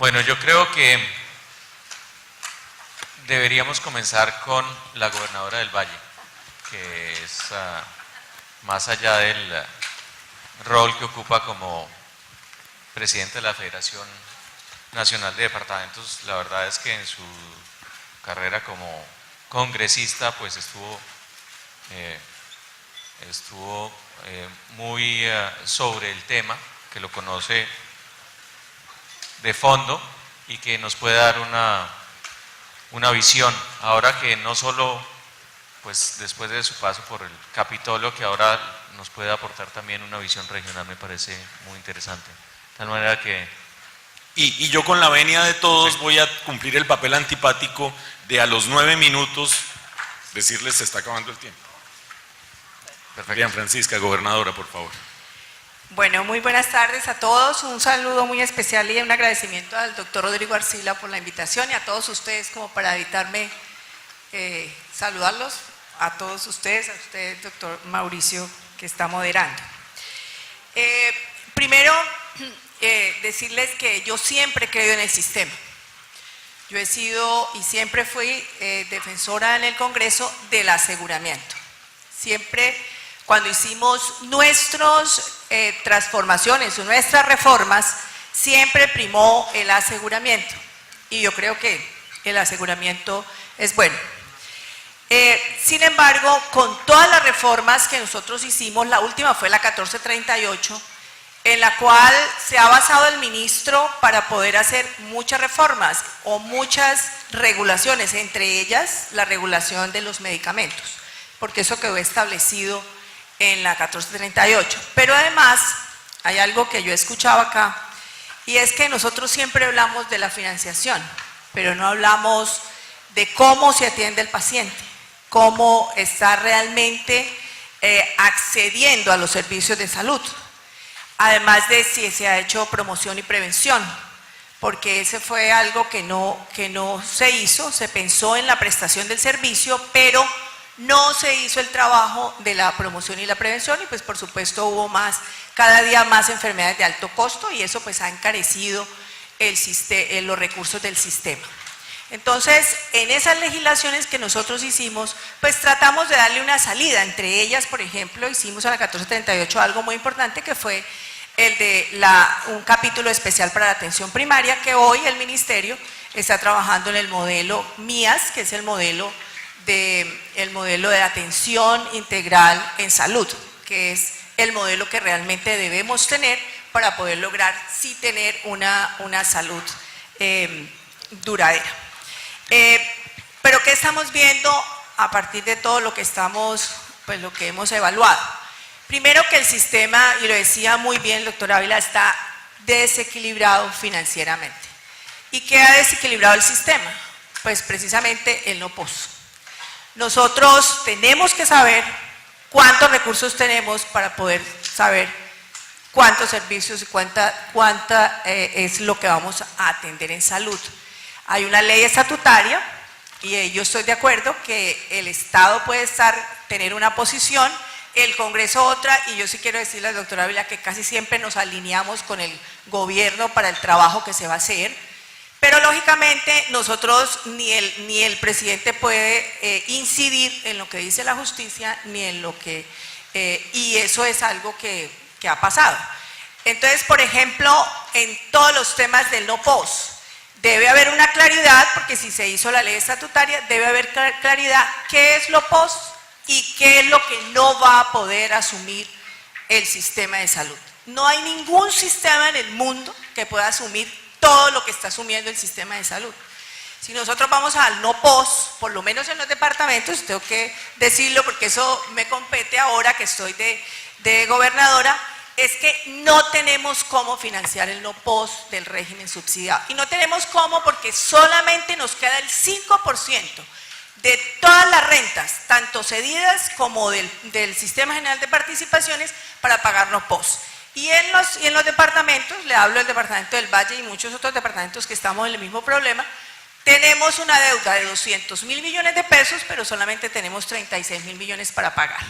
Bueno, yo creo que deberíamos comenzar con la gobernadora del Valle, que es, más allá del rol que ocupa como presidente de la Federación Nacional de Departamentos, la verdad es que en su carrera como congresista pues estuvo muy sobre el tema, que lo conoce de fondo y que nos puede dar una visión, ahora que no solo pues después de su paso por el Capitolio, que ahora nos puede aportar también una visión regional, me parece muy interesante. De tal manera que... Y yo con la venia de todos voy a cumplir el papel antipático de a los 9 minutos decirles se está acabando el tiempo. Perfecto. Bien, Francisca, gobernadora, por favor. Bueno, muy buenas tardes a todos, un saludo muy especial y un agradecimiento al doctor Rodrigo Arcila por la invitación y a todos ustedes como para evitarme saludarlos, a todos ustedes, a usted, doctor Mauricio, que está moderando. Primero, decirles que yo siempre he creído en el sistema. Yo he sido y siempre fui defensora en el Congreso del aseguramiento. Siempre cuando hicimos nuestras transformaciones o nuestras reformas, siempre primó el aseguramiento. Y yo creo que el aseguramiento es bueno. Sin embargo, con todas las reformas que nosotros hicimos, la última fue la 1438, en la cual se ha basado el ministro para poder hacer muchas reformas o muchas regulaciones, entre ellas la regulación de los medicamentos, porque eso quedó establecido en la 1438. Pero además, hay algo que yo he escuchado acá, y es que nosotros siempre hablamos de la financiación, pero no hablamos de cómo se atiende el paciente, cómo está realmente accediendo a los servicios de salud. Además de si se ha hecho promoción y prevención, porque ese fue algo que no se hizo, se pensó en la prestación del servicio, pero no se hizo el trabajo de la promoción y la prevención y pues por supuesto hubo cada día más enfermedades de alto costo y eso pues ha encarecido los recursos del sistema. Entonces, en esas legislaciones que nosotros hicimos, pues tratamos de darle una salida, entre ellas, por ejemplo, hicimos a la 1438 algo muy importante que fue el de un capítulo especial para la atención primaria, que hoy el ministerio está trabajando en el modelo MIAS, que es el modelo de atención integral en salud, que es el modelo que realmente debemos tener para poder lograr sí tener una salud duradera. Pero ¿qué estamos viendo a partir de todo lo que lo que hemos evaluado? Primero que el sistema, y lo decía muy bien el doctor Ávila, está desequilibrado financieramente. ¿Y qué ha desequilibrado el sistema? Pues precisamente el no POS. Nosotros tenemos que saber cuántos recursos tenemos para poder saber cuántos servicios y cuánta es lo que vamos a atender en salud. Hay una ley estatutaria y yo estoy de acuerdo que el Estado puede tener una posición, el Congreso otra, y yo sí quiero decirle al doctor Ávila que casi siempre nos alineamos con el gobierno para el trabajo que se va a hacer, pero lógicamente nosotros ni el presidente puede incidir en lo que dice la justicia, ni en lo que... y eso es algo que ha pasado. Entonces, por ejemplo, en todos los temas del no POS, debe haber una claridad, porque si se hizo la ley estatutaria, debe haber claridad qué es lo POS y qué es lo que no va a poder asumir el sistema de salud. No hay ningún sistema en el mundo que pueda asumir todo lo que está asumiendo el sistema de salud. Si nosotros vamos al no POS, por lo menos en los departamentos, tengo que decirlo porque eso me compete ahora que estoy de gobernadora, es que no tenemos cómo financiar el no POS del régimen subsidiado. Y no tenemos cómo porque solamente nos queda el 5% de todas las rentas, tanto cedidas como del Sistema General de Participaciones, para pagarnos POS. Y en los departamentos, le hablo del departamento del Valle y muchos otros departamentos que estamos en el mismo problema, tenemos una deuda de 200.000 millones de pesos, pero solamente tenemos 36.000 millones para pagar.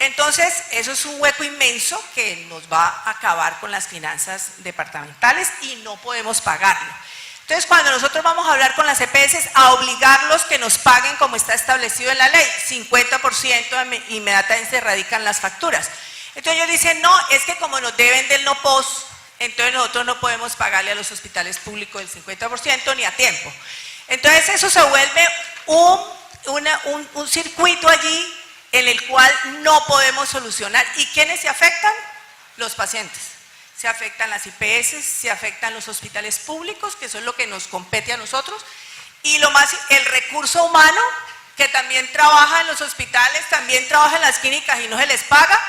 Entonces, eso es un hueco inmenso que nos va a acabar con las finanzas departamentales y no podemos pagarlo. Entonces, cuando nosotros vamos a hablar con las EPS, a obligarlos que nos paguen como está establecido en la ley, 50% inmediatamente se radican las facturas. Entonces ellos dicen, no, es que como nos deben del no POS, entonces nosotros no podemos pagarle a los hospitales públicos el 50% ni a tiempo. Entonces eso se vuelve un circuito allí en el cual no podemos solucionar. ¿Y quiénes se afectan? Los pacientes. Se afectan las IPS, se afectan los hospitales públicos, que eso es lo que nos compete a nosotros, y el recurso humano, que también trabaja en los hospitales, también trabaja en las clínicas y no se les paga.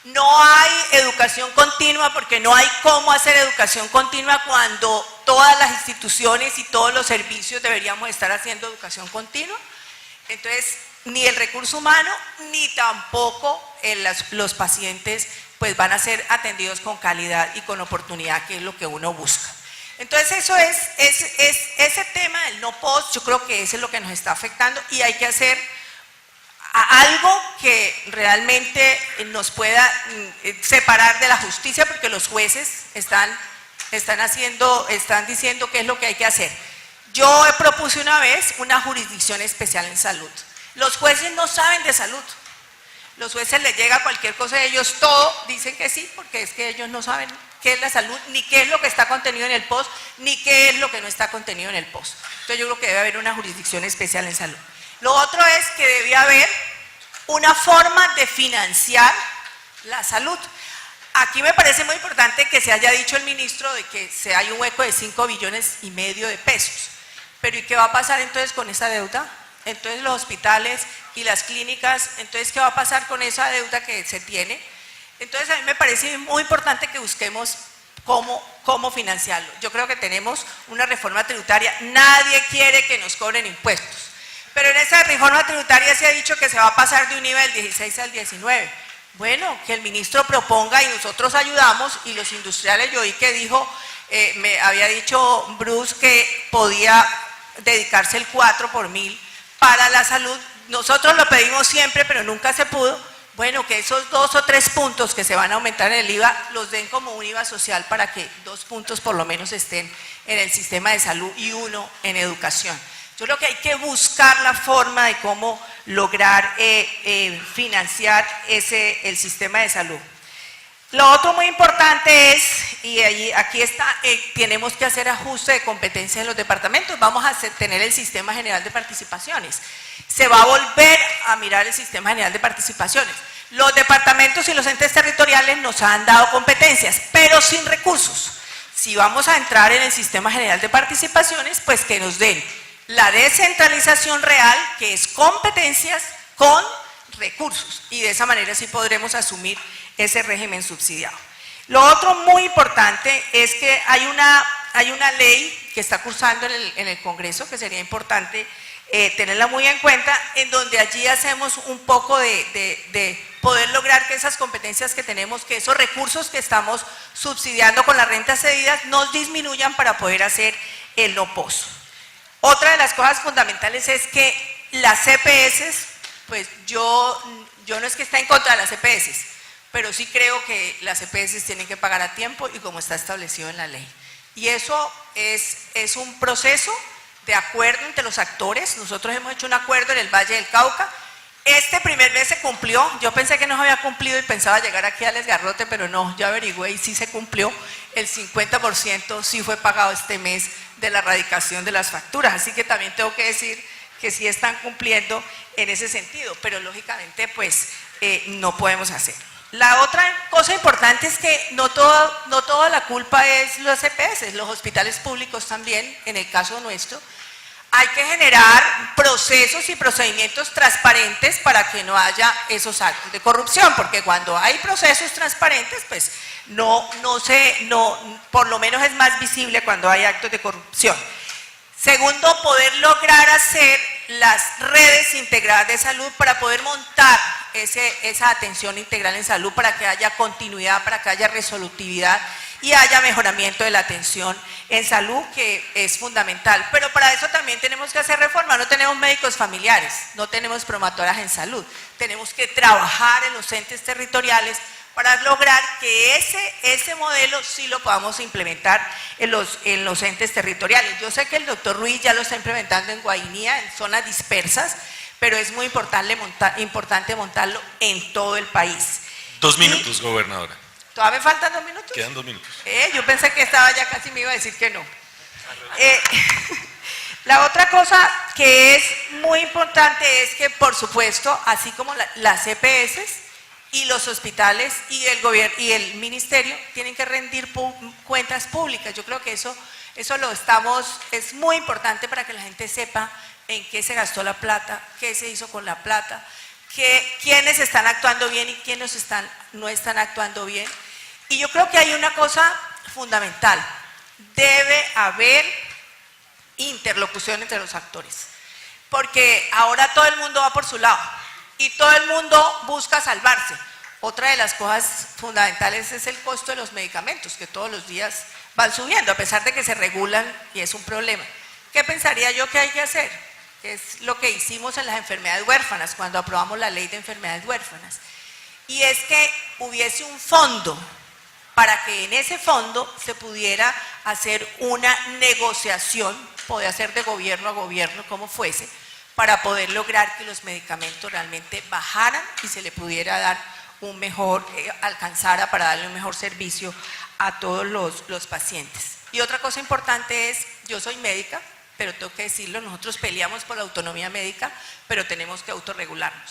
No hay educación continua porque no hay cómo hacer educación continua cuando todas las instituciones y todos los servicios deberíamos estar haciendo educación continua. Entonces, ni el recurso humano ni tampoco los pacientes pues van a ser atendidos con calidad y con oportunidad, que es lo que uno busca. Entonces eso es ese tema del no POS, yo creo que eso es lo que nos está afectando y hay que hacer algo que realmente nos pueda separar de la justicia, porque los jueces están diciendo qué es lo que hay que hacer. Yo propuse una vez una jurisdicción especial en salud. Los jueces no saben de salud. Los jueces les llega cualquier cosa y ellos todo dicen que sí, porque es que ellos no saben qué es la salud, ni qué es lo que está contenido en el POS, ni qué es lo que no está contenido en el POS. Entonces yo creo que debe haber una jurisdicción especial en salud. Lo otro es que debe haber una forma de financiar la salud. Aquí me parece muy importante que se haya dicho el ministro de que hay un hueco de 5,5 billones de pesos. Pero ¿y qué va a pasar entonces con esa deuda? Entonces los hospitales y las clínicas, entonces ¿qué va a pasar con esa deuda que se tiene? Entonces a mí me parece muy importante que busquemos cómo financiarlo. Yo creo que tenemos una reforma tributaria, nadie quiere que nos cobren impuestos, pero en esa reforma tributaria se ha dicho que se va a pasar de un IVA del 16 al 19. Bueno, que el ministro proponga y nosotros ayudamos, y los industriales, yo oí que dijo, me había dicho Bruce que podía dedicarse el 4 por 1000 para la salud. Nosotros lo pedimos siempre, pero nunca se pudo. Bueno, que esos 2 o 3 puntos que se van a aumentar en el IVA los den como un IVA social para que 2 puntos por lo menos estén en el sistema de salud y 1 en educación. Yo creo que hay que buscar la forma de cómo lograr financiar el sistema de salud. Lo otro muy importante es, y aquí está, tenemos que hacer ajuste de competencia en los departamentos. Vamos a tener el Sistema General de Participaciones. Se va a volver a mirar el Sistema General de Participaciones. Los departamentos y los entes territoriales nos han dado competencias, pero sin recursos. Si vamos a entrar en el Sistema General de Participaciones, pues que nos den la descentralización real, que es competencias con recursos, y de esa manera sí podremos asumir ese régimen subsidiado. Lo otro muy importante es que hay una ley que está cursando en el Congreso, que sería importante tenerla muy en cuenta, en donde allí hacemos un poco de poder lograr que esas competencias que tenemos, que esos recursos que estamos subsidiando con las rentas cedidas nos disminuyan para poder hacer el no POS. Otra de las cosas fundamentales es que las EPS, pues yo no es que esté en contra de las EPS, pero sí creo que las EPS tienen que pagar a tiempo y como está establecido en la ley. Y eso es un proceso de acuerdo entre los actores. Nosotros hemos hecho un acuerdo en el Valle del Cauca. Este primer mes se cumplió. Yo pensé que no se había cumplido y pensaba llegar aquí al Esgarrote, pero no, yo averigüé y sí se cumplió. El 50% sí fue pagado este mes de la erradicación de las facturas. Así que también tengo que decir que sí están cumpliendo en ese sentido, pero lógicamente pues no podemos hacer. La otra cosa importante es que no toda la culpa es los EPS, los hospitales públicos también, en el caso nuestro. Hay que generar procesos y procedimientos transparentes para que no haya esos actos de corrupción, porque cuando hay procesos transparentes, pues por lo menos es más visible cuando hay actos de corrupción. Segundo, poder lograr hacer las redes integradas de salud para poder montar esa atención integral en salud, para que haya continuidad, para que haya resolutividad y haya mejoramiento de la atención en salud, que es fundamental. Pero para eso también tenemos que hacer reforma. No tenemos médicos familiares, no tenemos promotoras en salud. Tenemos que trabajar en los entes territoriales para lograr que ese modelo sí lo podamos implementar en los entes territoriales. Yo sé que el doctor Ruiz ya lo está implementando en Guainía, en zonas dispersas, pero es muy importante montarlo en todo el país. 2 minutos, gobernadora. ¿Todavía me faltan 2 minutos? Quedan 2 minutos. Yo pensé que estaba ya casi, me iba a decir que no. La otra cosa que es muy importante es que, por supuesto, así como las EPS y los hospitales y el gobierno y el ministerio tienen que rendir cuentas públicas. Yo creo que eso es muy importante para que la gente sepa en qué se gastó la plata, qué se hizo con la plata, quiénes están actuando bien y quiénes no están actuando bien. Y yo creo que hay una cosa fundamental: debe haber interlocución entre los actores, porque ahora todo el mundo va por su lado y todo el mundo busca salvarse. Otra de las cosas fundamentales es el costo de los medicamentos, que todos los días van subiendo, a pesar de que se regulan, y es un problema. ¿Qué pensaría yo que hay que hacer? Es lo que hicimos en las enfermedades huérfanas, cuando aprobamos la ley de enfermedades huérfanas. Y es que hubiese un fondo, para que en ese fondo se pudiera hacer una negociación, podía ser de gobierno a gobierno, como fuese, para poder lograr que los medicamentos realmente bajaran y se le pudiera dar un mejor, alcanzara para darle un mejor servicio a todos los pacientes. Y otra cosa importante es, yo soy médica, pero tengo que decirlo, nosotros peleamos por la autonomía médica, pero tenemos que autorregularnos,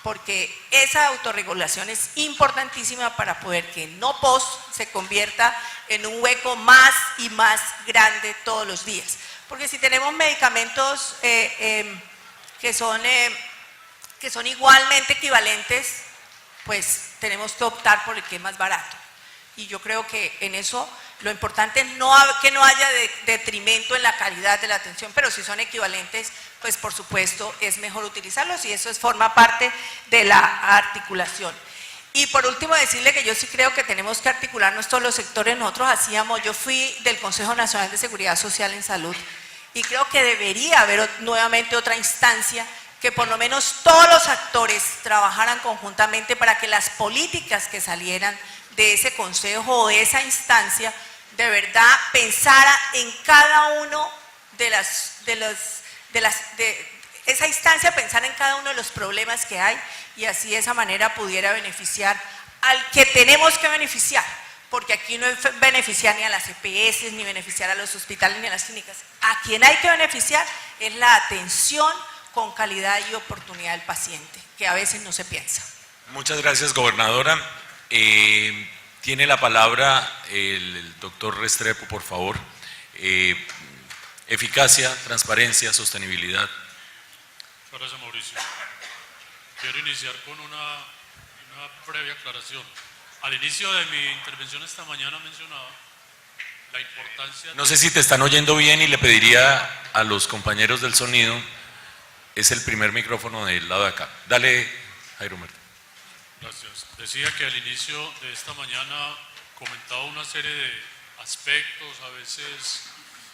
porque esa autorregulación es importantísima para poder que NOPOS se convierta en un hueco más y más grande todos los días. Porque si tenemos medicamentos que son igualmente equivalentes, pues tenemos que optar por el que es más barato. Y yo creo que en eso lo importante es que no haya detrimento en la calidad de la atención, pero si son equivalentes, pues por supuesto es mejor utilizarlos, y eso forma parte de la articulación. Y por último decirle que yo sí creo que tenemos que articularnos todos los sectores. Yo fui del Consejo Nacional de Seguridad Social en Salud, y creo que debería haber nuevamente otra instancia que por lo menos todos los actores trabajaran conjuntamente para que las políticas que salieran de ese consejo o de esa instancia de verdad pensara en cada uno esa instancia pensara en cada uno de los problemas que hay, y así de esa manera pudiera beneficiar al que tenemos que beneficiar, porque aquí no es beneficiar ni a las EPS, ni beneficiar a los hospitales, ni a las clínicas. A quien hay que beneficiar es la atención con calidad y oportunidad del paciente, que a veces no se piensa. Muchas gracias, gobernadora. Tiene la palabra el doctor Restrepo, por favor. Eficacia, transparencia, sostenibilidad. Gracias, Mauricio. Quiero iniciar con una breve aclaración. Al inicio de mi intervención esta mañana mencionaba la importancia... No sé si te están oyendo bien, y le pediría a los compañeros del sonido, es el primer micrófono del lado de acá. Dale, Jairo Humberto. Gracias. Decía que al inicio de esta mañana comentaba una serie de aspectos, a veces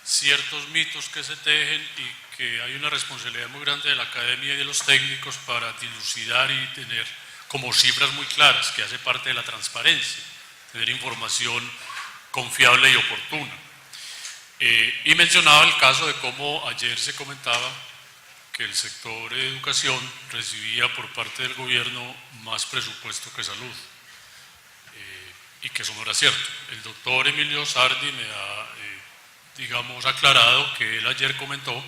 ciertos mitos que se tejen, y que hay una responsabilidad muy grande de la academia y de los técnicos para dilucidar y tener como cifras muy claras, que hace parte de la transparencia, tener información confiable y oportuna. Y mencionaba el caso de cómo ayer se comentaba que el sector de educación recibía por parte del gobierno más presupuesto que salud, y que eso no era cierto. El doctor Emilio Sardi me ha, digamos, aclarado que él ayer comentó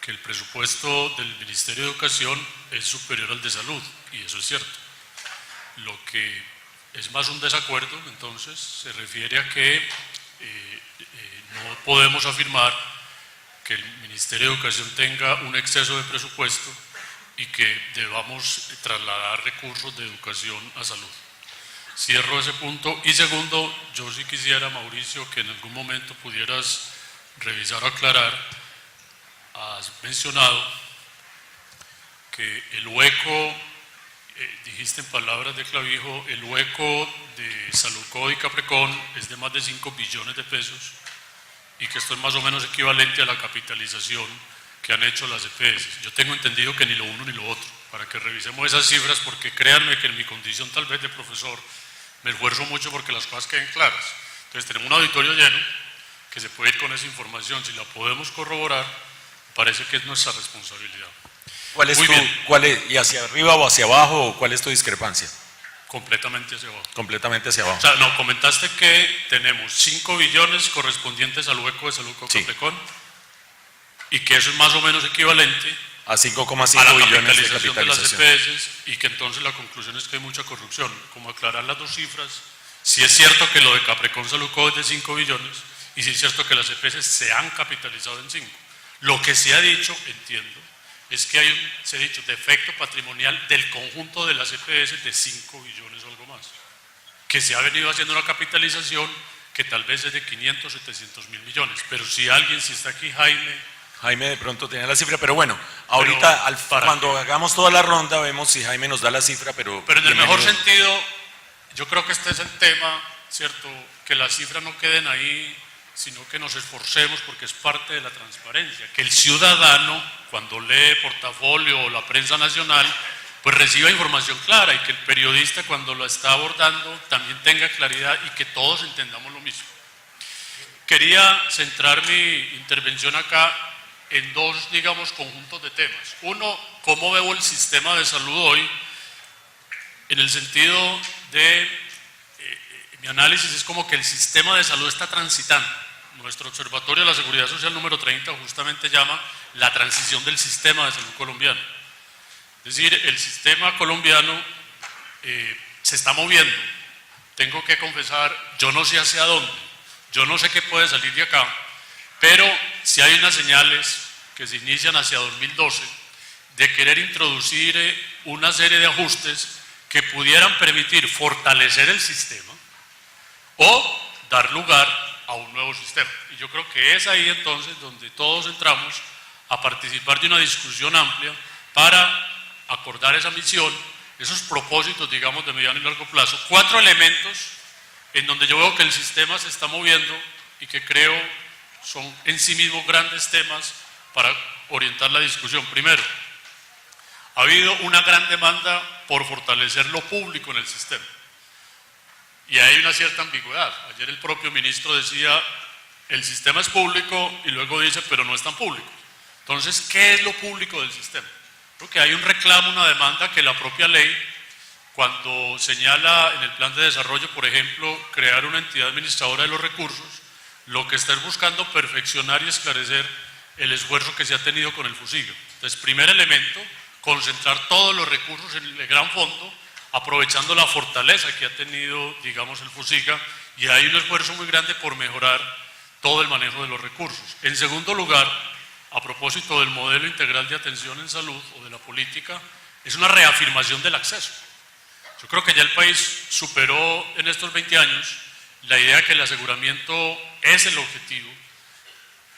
que el presupuesto del Ministerio de Educación es superior al de salud, y eso es cierto. Lo que es más un desacuerdo, entonces, se refiere a que no podemos afirmar que el Ministerio de Educación tenga un exceso de presupuesto y que debamos trasladar recursos de educación a salud. Cierro ese punto. Y segundo, yo sí quisiera, Mauricio, que en algún momento pudieras revisar o aclarar. Has mencionado que el hueco, dijiste dijiste en palabras de Clavijo, el hueco de Salucó y Caprecón es de más de 5 billones de pesos y que esto es más o menos equivalente a la capitalización que han hecho las EPS. Yo tengo entendido que ni lo uno ni lo otro, para que revisemos esas cifras, porque créanme que en mi condición tal vez de profesor me esfuerzo mucho porque las cosas queden claras. Entonces tenemos un auditorio lleno que se puede ir con esa información, si la podemos corroborar, parece que es nuestra responsabilidad. ¿Y hacia arriba o hacia abajo, cuál es tu discrepancia? Completamente hacia abajo. Completamente hacia abajo. O sea, no, comentaste que tenemos 5 billones correspondientes al hueco de Salucó Caprecón y que eso es más o menos equivalente a 5,5 a la billones de capitalización de las capitalización. EPS, y que entonces la conclusión es que hay mucha corrupción. Como aclarar las dos cifras, si es cierto que lo de Caprecón Salucó es de 5 billones y si es cierto que las EPS se han capitalizado en 5. Lo que se ha dicho, entiendo, es que hay un, se ha dicho, defecto patrimonial del conjunto de las EPS de 5 billones o algo más, que se ha venido haciendo una capitalización que tal vez es de 500, 700 mil millones, pero si está aquí Jaime de pronto tiene la cifra, pero bueno, ahorita cuando hagamos toda la ronda vemos si Jaime nos da la cifra, pero en el mejor sentido, yo creo que este es el tema, ¿cierto? Que las cifras no queden ahí, sino que nos esforcemos porque es parte de la transparencia, que el ciudadano cuando lee Portafolio o la prensa nacional, pues reciba información clara y que el periodista cuando lo está abordando también tenga claridad y que todos entendamos lo mismo. Quería centrar mi intervención acá en dos, digamos, conjuntos de temas. Uno, cómo veo el sistema de salud hoy, en el sentido de, mi análisis es como que el sistema de salud está transitando. Nuestro Observatorio de la Seguridad Social número 30 justamente llama la transición del sistema de salud colombiano. Es decir, el sistema colombiano se está moviendo. Tengo que confesar, yo no sé hacia dónde, yo no sé qué puede salir de acá, pero sí hay unas señales que se inician hacia 2012 de querer introducir una serie de ajustes que pudieran permitir fortalecer el sistema o dar lugar a un nuevo sistema. Y yo creo que es ahí entonces donde todos entramos a participar de una discusión amplia para acordar esa misión, esos propósitos, digamos, de mediano y largo plazo. 4 elementos en donde yo veo que el sistema se está moviendo y que creo son en sí mismos grandes temas para orientar la discusión. Primero, ha habido una gran demanda por fortalecer lo público en el sistema. Y hay una cierta ambigüedad. Ayer el propio ministro decía, el sistema es público, y luego dice, pero no es tan público. Entonces, ¿qué es lo público del sistema? Creo que hay un reclamo, una demanda que la propia ley, cuando señala en el plan de desarrollo, por ejemplo, crear una entidad administradora de los recursos, lo que está es buscando perfeccionar y esclarecer el esfuerzo que se ha tenido con el FUSIGA. Entonces, primer elemento, concentrar todos los recursos en el gran fondo, aprovechando la fortaleza que ha tenido, digamos, el FUSIGA, y hay un esfuerzo muy grande por mejorar todo el manejo de los recursos. En segundo lugar, a propósito del modelo integral de atención en salud o de la política, es una reafirmación del acceso. Yo creo que ya el país superó en estos 20 años la idea que el aseguramiento es el objetivo,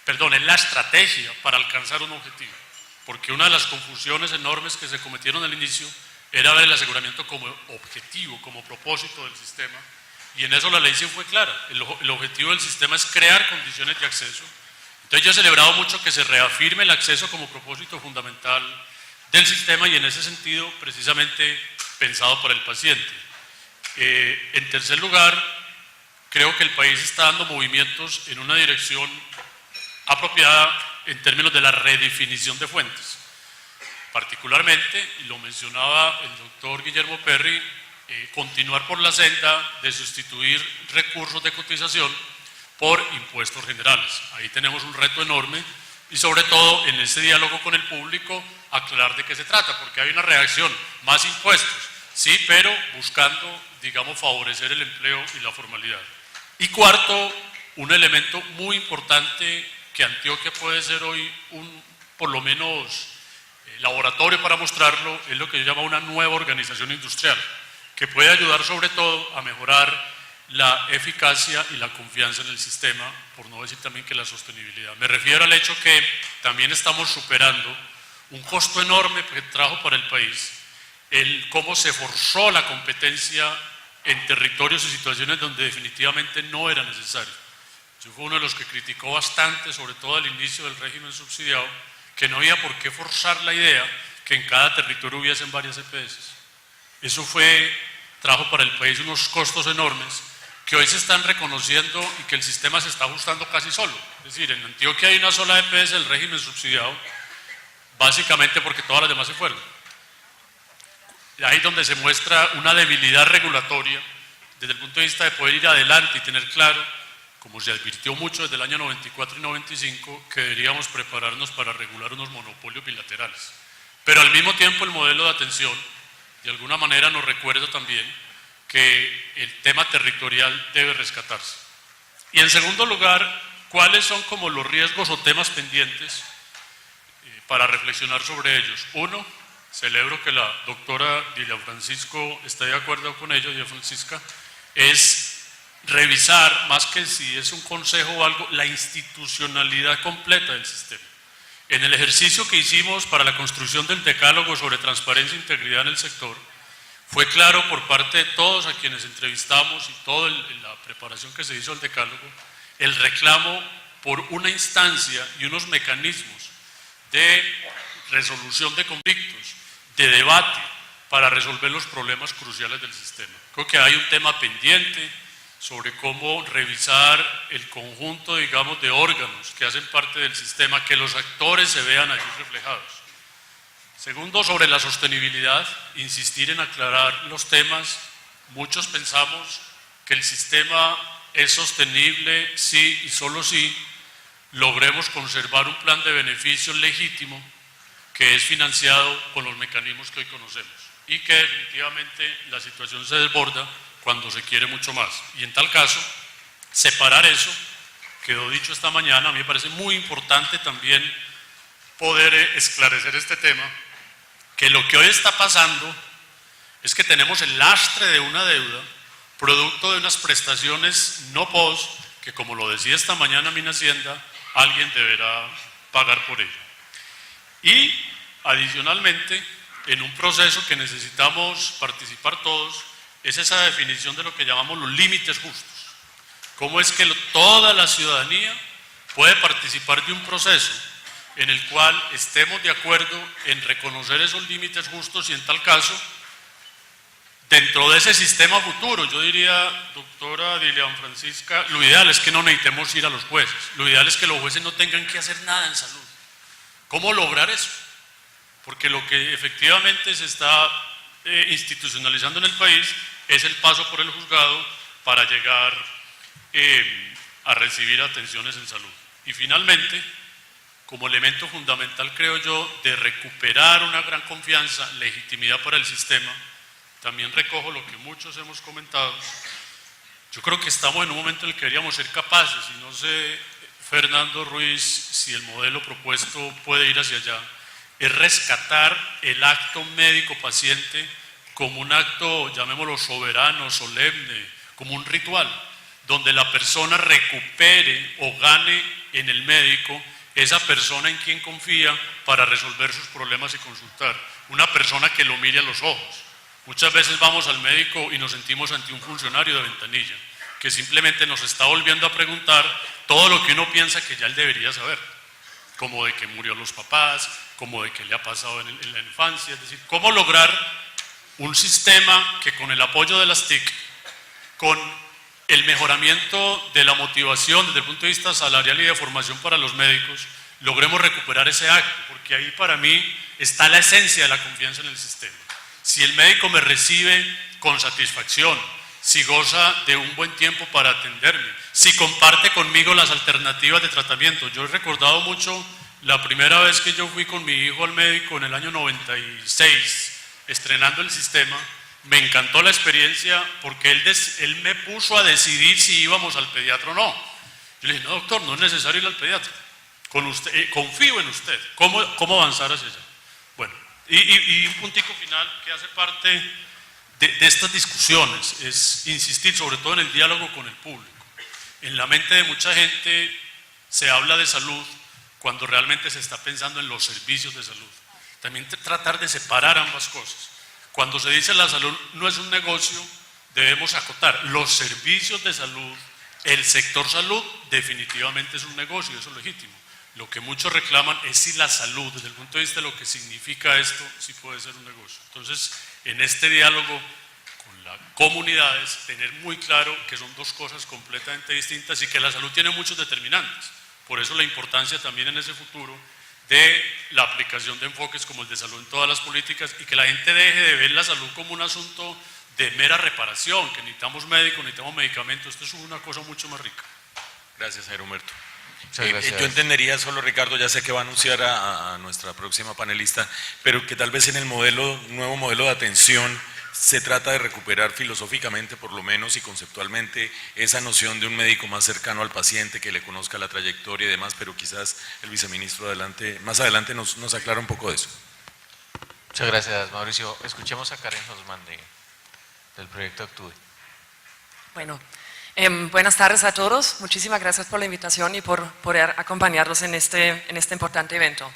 perdón, es la estrategia para alcanzar un objetivo, porque una de las confusiones enormes que se cometieron al inicio era ver el aseguramiento como objetivo, como propósito del sistema, y en eso la ley sí fue clara. El objetivo del sistema es crear condiciones de acceso. Entonces yo he celebrado mucho que se reafirme el acceso como propósito fundamental del sistema y en ese sentido precisamente pensado para el paciente. En tercer lugar, creo que el país está dando movimientos en una dirección apropiada en términos de la redefinición de fuentes. Particularmente, y lo mencionaba el doctor Guillermo Perry, continuar por la senda de sustituir recursos de cotización por impuestos generales. Ahí tenemos un reto enorme y sobre todo en ese diálogo con el público aclarar de qué se trata, porque hay una reacción, más impuestos, sí, pero buscando, digamos, favorecer el empleo y la formalidad. Y cuarto, un elemento muy importante que Antioquia puede ser hoy por lo menos, laboratorio para mostrarlo, es lo que yo llamo una nueva organización industrial, que puede ayudar sobre todo a mejorar la eficacia y la confianza en el sistema, por no decir también que la sostenibilidad. Me refiero al hecho que también estamos superando un costo enorme que trajo para el país cómo se forzó la competencia en territorios y situaciones donde definitivamente no era necesario. Yo fui uno de los que criticó bastante, sobre todo al inicio del régimen subsidiado, que no había por qué forzar la idea que en cada territorio hubiesen varias EPS. Eso trajo para el país unos costos enormes que hoy se están reconociendo y que el sistema se está ajustando casi solo. Es decir, en Antioquia hay una sola EPS del régimen subsidiado, básicamente porque todas las demás se fueron. Y ahí es donde se muestra una debilidad regulatoria desde el punto de vista de poder ir adelante y tener claro, como se advirtió mucho desde el año 94 y 95, que deberíamos prepararnos para regular unos monopolios bilaterales. Pero al mismo tiempo el modelo de atención, de alguna manera nos recuerda también que el tema territorial debe rescatarse. Y en segundo lugar, ¿cuáles son como los riesgos o temas pendientes para reflexionar sobre ellos? Uno, celebro que la doctora Dilian Francisco esté de acuerdo con ello, Dilian Francisca, es revisar, más que si es un consejo o algo, la institucionalidad completa del sistema. En el ejercicio que hicimos para la construcción del decálogo sobre transparencia e integridad en el sector, fue claro por parte de todos a quienes entrevistamos y toda la preparación que se hizo del decálogo, el reclamo por una instancia y unos mecanismos de resolución de conflictos, de debate, para resolver los problemas cruciales del sistema. Creo que hay un tema pendiente sobre cómo revisar el conjunto, digamos, de órganos que hacen parte del sistema, que los actores se vean allí reflejados. Segundo, sobre la sostenibilidad, insistir en aclarar los temas. Muchos pensamos que el sistema es sostenible si y solo si logremos conservar un plan de beneficios legítimo que es financiado con los mecanismos que hoy conocemos y que definitivamente la situación se desborda cuando se quiere mucho más. Y en tal caso, separar eso, quedó dicho esta mañana, a mí me parece muy importante también poder esclarecer este tema, que lo que hoy está pasando es que tenemos el lastre de una deuda, producto de unas prestaciones no POS, que como lo decía esta mañana Minhacienda, alguien deberá pagar por ello. Y adicionalmente, en un proceso que necesitamos participar todos, es esa definición de lo que llamamos los límites justos. ¿Cómo es que toda la ciudadanía puede participar de un proceso en el cual estemos de acuerdo en reconocer esos límites justos y en tal caso, dentro de ese sistema futuro, yo diría, doctora Dilian Francisca, lo ideal es que no necesitemos ir a los jueces, lo ideal es que los jueces no tengan que hacer nada en salud. ¿Cómo lograr eso? Porque lo que efectivamente se está institucionalizando en el país es el paso por el juzgado para llegar a recibir atenciones en salud. Y finalmente, como elemento fundamental, creo yo, de recuperar una gran confianza, legitimidad para el sistema, también recojo lo que muchos hemos comentado. Yo creo que estamos en un momento en el que deberíamos ser capaces, y no sé, Fernando Ruiz, si el modelo propuesto puede ir hacia allá, es rescatar el acto médico-paciente como un acto, llamémoslo soberano, solemne, como un ritual, donde la persona recupere o gane en el médico esa persona en quien confía para resolver sus problemas y consultar. Una persona que lo mire a los ojos. Muchas veces vamos al médico y nos sentimos ante un funcionario de ventanilla, que simplemente nos está volviendo a preguntar todo lo que uno piensa que ya él debería saber, como de que murió los papás, como de que le ha pasado en la infancia, es decir, cómo lograr un sistema que con el apoyo de las TIC, con el mejoramiento de la motivación desde el punto de vista salarial y de formación para los médicos, logremos recuperar ese acto, porque ahí para mí está la esencia de la confianza en el sistema. Si el médico me recibe con satisfacción, si goza de un buen tiempo para atenderme, si comparte conmigo las alternativas de tratamiento. Yo he recordado mucho la primera vez que yo fui con mi hijo al médico en el año 96, estrenando el sistema. Me encantó la experiencia porque él me puso a decidir si íbamos al pediatra o no. Yo le dije, no doctor, no es necesario ir al pediatra, con usted, confío en usted, ¿cómo avanzar hacia allá? Bueno, y un puntico final que hace parte de estas discusiones es insistir sobre todo en el diálogo con el público. En la mente de mucha gente se habla de salud cuando realmente se está pensando en los servicios de salud. También tratar de separar ambas cosas. Cuando se dice la salud no es un negocio, debemos acotar los servicios de salud, el sector salud definitivamente es un negocio, eso es legítimo. Lo que muchos reclaman es si la salud, desde el punto de vista de lo que significa esto, sí puede ser un negocio. Entonces, en este diálogo con las comunidades, tener muy claro que son dos cosas completamente distintas y que la salud tiene muchos determinantes. Por eso la importancia también en ese futuro de la aplicación de enfoques como el de salud en todas las políticas y que la gente deje de ver la salud como un asunto de mera reparación, que necesitamos médicos, necesitamos medicamentos. Esto es una cosa mucho más rica. Gracias, Jairo Humberto. Muchas gracias. Yo entendería solo, Ricardo, ya sé que va a anunciar a nuestra próxima panelista, pero que tal vez en el nuevo modelo de atención se trata de recuperar filosóficamente, por lo menos, y conceptualmente, esa noción de un médico más cercano al paciente, que le conozca la trayectoria y demás, pero quizás el viceministro más adelante nos aclara un poco de eso. Muchas gracias, Mauricio. Escuchemos a Karen Hosman del proyecto Actúe. Bueno, buenas tardes a todos. Muchísimas gracias por la invitación y por poder acompañarnos en este importante evento.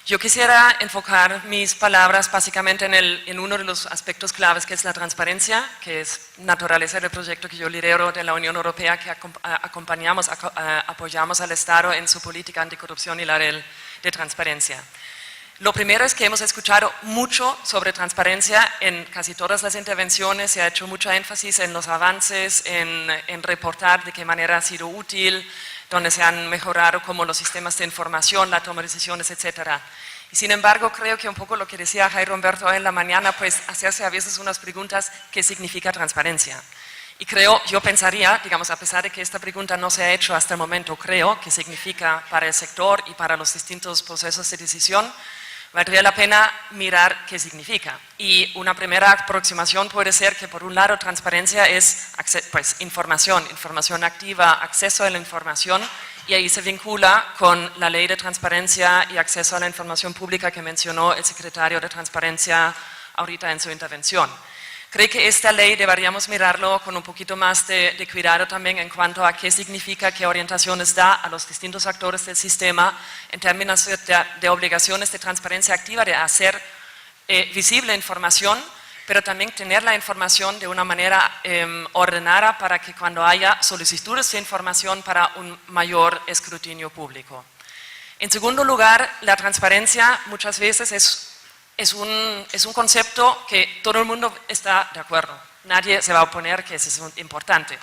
Yo quisiera enfocar mis palabras básicamente en uno de los aspectos claves, que es la transparencia, que es naturaleza del proyecto que yo lidero de la Unión Europea, que apoyamos al Estado en su política anticorrupción y la de transparencia. Lo primero es que hemos escuchado mucho sobre transparencia en casi todas las intervenciones, se ha hecho mucho énfasis en los avances, en reportar de qué manera ha sido útil, donde se han mejorado como los sistemas de información, la toma de decisiones, etc. Y sin embargo, creo que un poco lo que decía Jairo Humberto hoy en la mañana, pues hacerse a veces unas preguntas, ¿qué significa transparencia? Y yo pensaría, digamos, a pesar de que esta pregunta no se ha hecho hasta el momento, creo que significa para el sector y para los distintos procesos de decisión, valdría la pena mirar qué significa. Y una primera aproximación puede ser que, por un lado, transparencia es pues, información activa, acceso a la información, y ahí se vincula con la ley de transparencia y acceso a la información pública que mencionó el secretario de Transparencia ahorita en su intervención. Creo que esta ley deberíamos mirarlo con un poquito más de cuidado también en cuanto a qué significa, qué orientaciones da a los distintos actores del sistema en términos de obligaciones de transparencia activa, de hacer visible información, pero también tener la información de una manera ordenada para que cuando haya solicitudes de información para un mayor escrutinio público. En segundo lugar, la transparencia muchas veces es un concepto que todo el mundo está de acuerdo. Nadie se va a oponer que eso es importante.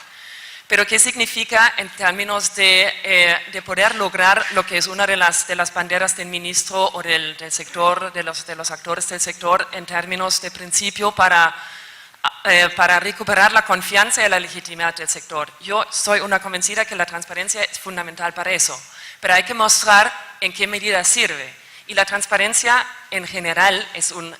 Pero ¿qué significa en términos de poder lograr lo que es una de las banderas del ministro o del sector, de los actores del sector, en términos de principio para recuperar la confianza y la legitimidad del sector? Yo soy una convencida que la transparencia es fundamental para eso, pero hay que mostrar en qué medida sirve. Y la transparencia en general es un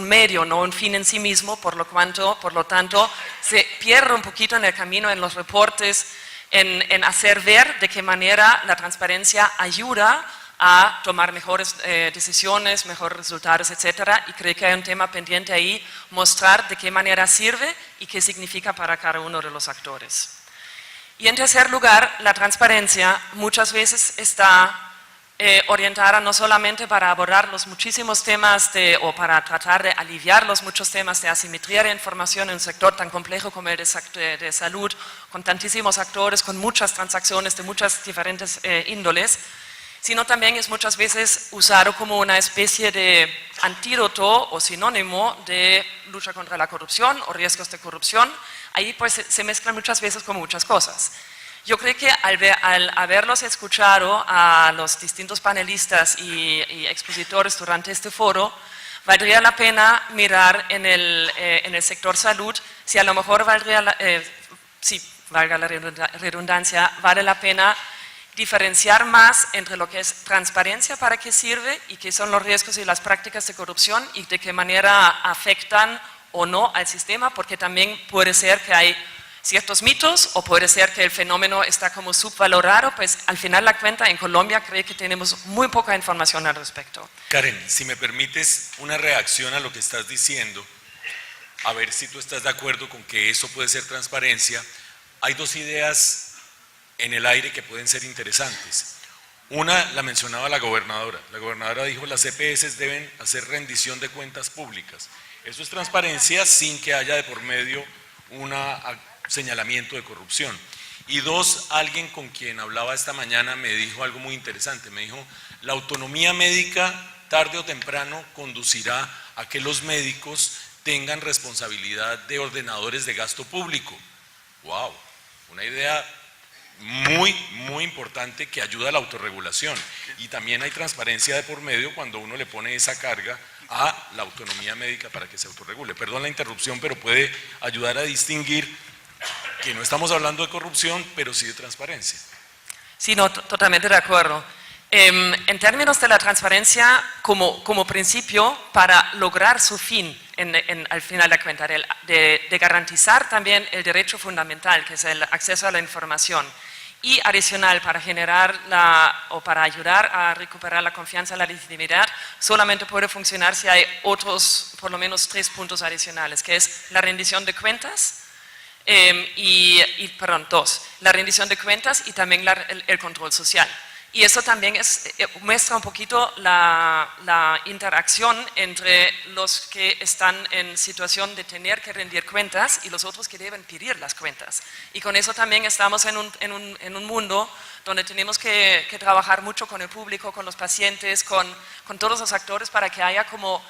medio, no un fin en sí mismo, por lo tanto se pierde un poquito en el camino en los reportes, en hacer ver de qué manera la transparencia ayuda a tomar mejores decisiones, mejores resultados, etc. Y creo que hay un tema pendiente ahí, mostrar de qué manera sirve y qué significa para cada uno de los actores. Y en tercer lugar, la transparencia muchas veces está orientada no solamente para abordar los muchísimos temas o para tratar de aliviar los muchos temas de asimetría de información en un sector tan complejo como el de salud, con tantísimos actores, con muchas transacciones de muchas diferentes índoles, sino también es muchas veces usado como una especie de antídoto o sinónimo de lucha contra la corrupción o riesgos de corrupción. Ahí pues se mezclan muchas veces con muchas cosas. Yo creo que al haberlos escuchado a los distintos panelistas y expositores durante este foro, valdría la pena mirar en el sector salud si a lo mejor valga la redundancia, vale la pena diferenciar más entre lo que es transparencia, para qué sirve y qué son los riesgos y las prácticas de corrupción y de qué manera afectan o no al sistema, porque también puede ser que hay ciertos mitos o puede ser que el fenómeno está como subvalorado. Pues al final la cuenta en Colombia creo que tenemos muy poca información al respecto. Karen, si me permites una reacción a lo que estás diciendo, a ver si tú estás de acuerdo con que eso puede ser transparencia. Hay dos ideas en el aire que pueden ser interesantes. Una la mencionaba la gobernadora. La gobernadora dijo las EPS deben hacer rendición de cuentas públicas. Eso es transparencia sin que haya de por medio un señalamiento de corrupción. Y dos, alguien con quien hablaba esta mañana me dijo algo muy interesante, me dijo, la autonomía médica tarde o temprano conducirá a que los médicos tengan responsabilidad de ordenadores de gasto público. ¡Wow! Una idea muy importante que ayuda a la autorregulación. Y también hay transparencia de por medio cuando uno le pone esa carga a la autonomía médica para que se autorregule. Perdón la interrupción, pero puede ayudar a distinguir que no estamos hablando de corrupción, pero sí de transparencia. Sí, no, totalmente de acuerdo. En términos de la transparencia como principio para lograr su fin al final de la cuenta, de garantizar también el derecho fundamental, que es el acceso a la información, y adicional para generar o para ayudar a recuperar la confianza y la legitimidad, solamente puede funcionar si hay otros, por lo menos 3 puntos adicionales, que es la rendición de cuentas, dos, la rendición de cuentas y también el control social. Y eso también muestra un poquito la interacción entre los que están en situación de tener que rendir cuentas y los otros que deben pedir las cuentas. Y con eso también estamos en un mundo donde tenemos que trabajar mucho con el público, con los pacientes, con todos los actores para que haya como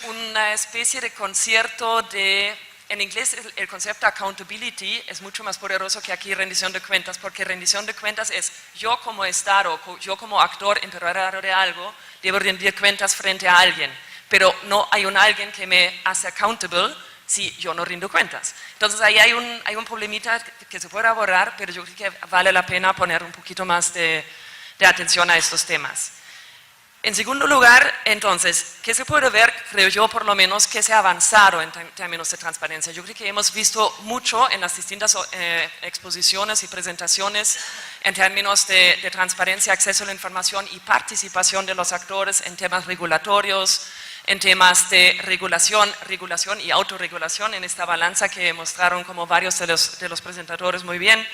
una especie de concierto de... En inglés el concepto accountability es mucho más poderoso que aquí rendición de cuentas, porque rendición de cuentas es yo como Estado, yo como actor emperador de algo, debo rendir cuentas frente a alguien, pero no hay un alguien que me hace accountable si yo no rindo cuentas. Entonces ahí hay un problemita que se puede abordar, pero yo creo que vale la pena poner un poquito más de atención a estos temas. En segundo lugar, entonces, ¿qué se puede ver? Creo yo, por lo menos, que se ha avanzado en términos de transparencia. Yo creo que hemos visto mucho en las distintas exposiciones y presentaciones en términos de transparencia, acceso a la información y participación de los actores en temas regulatorios, en temas de regulación y autorregulación, en esta balanza que mostraron como varios de los presentadores muy bien.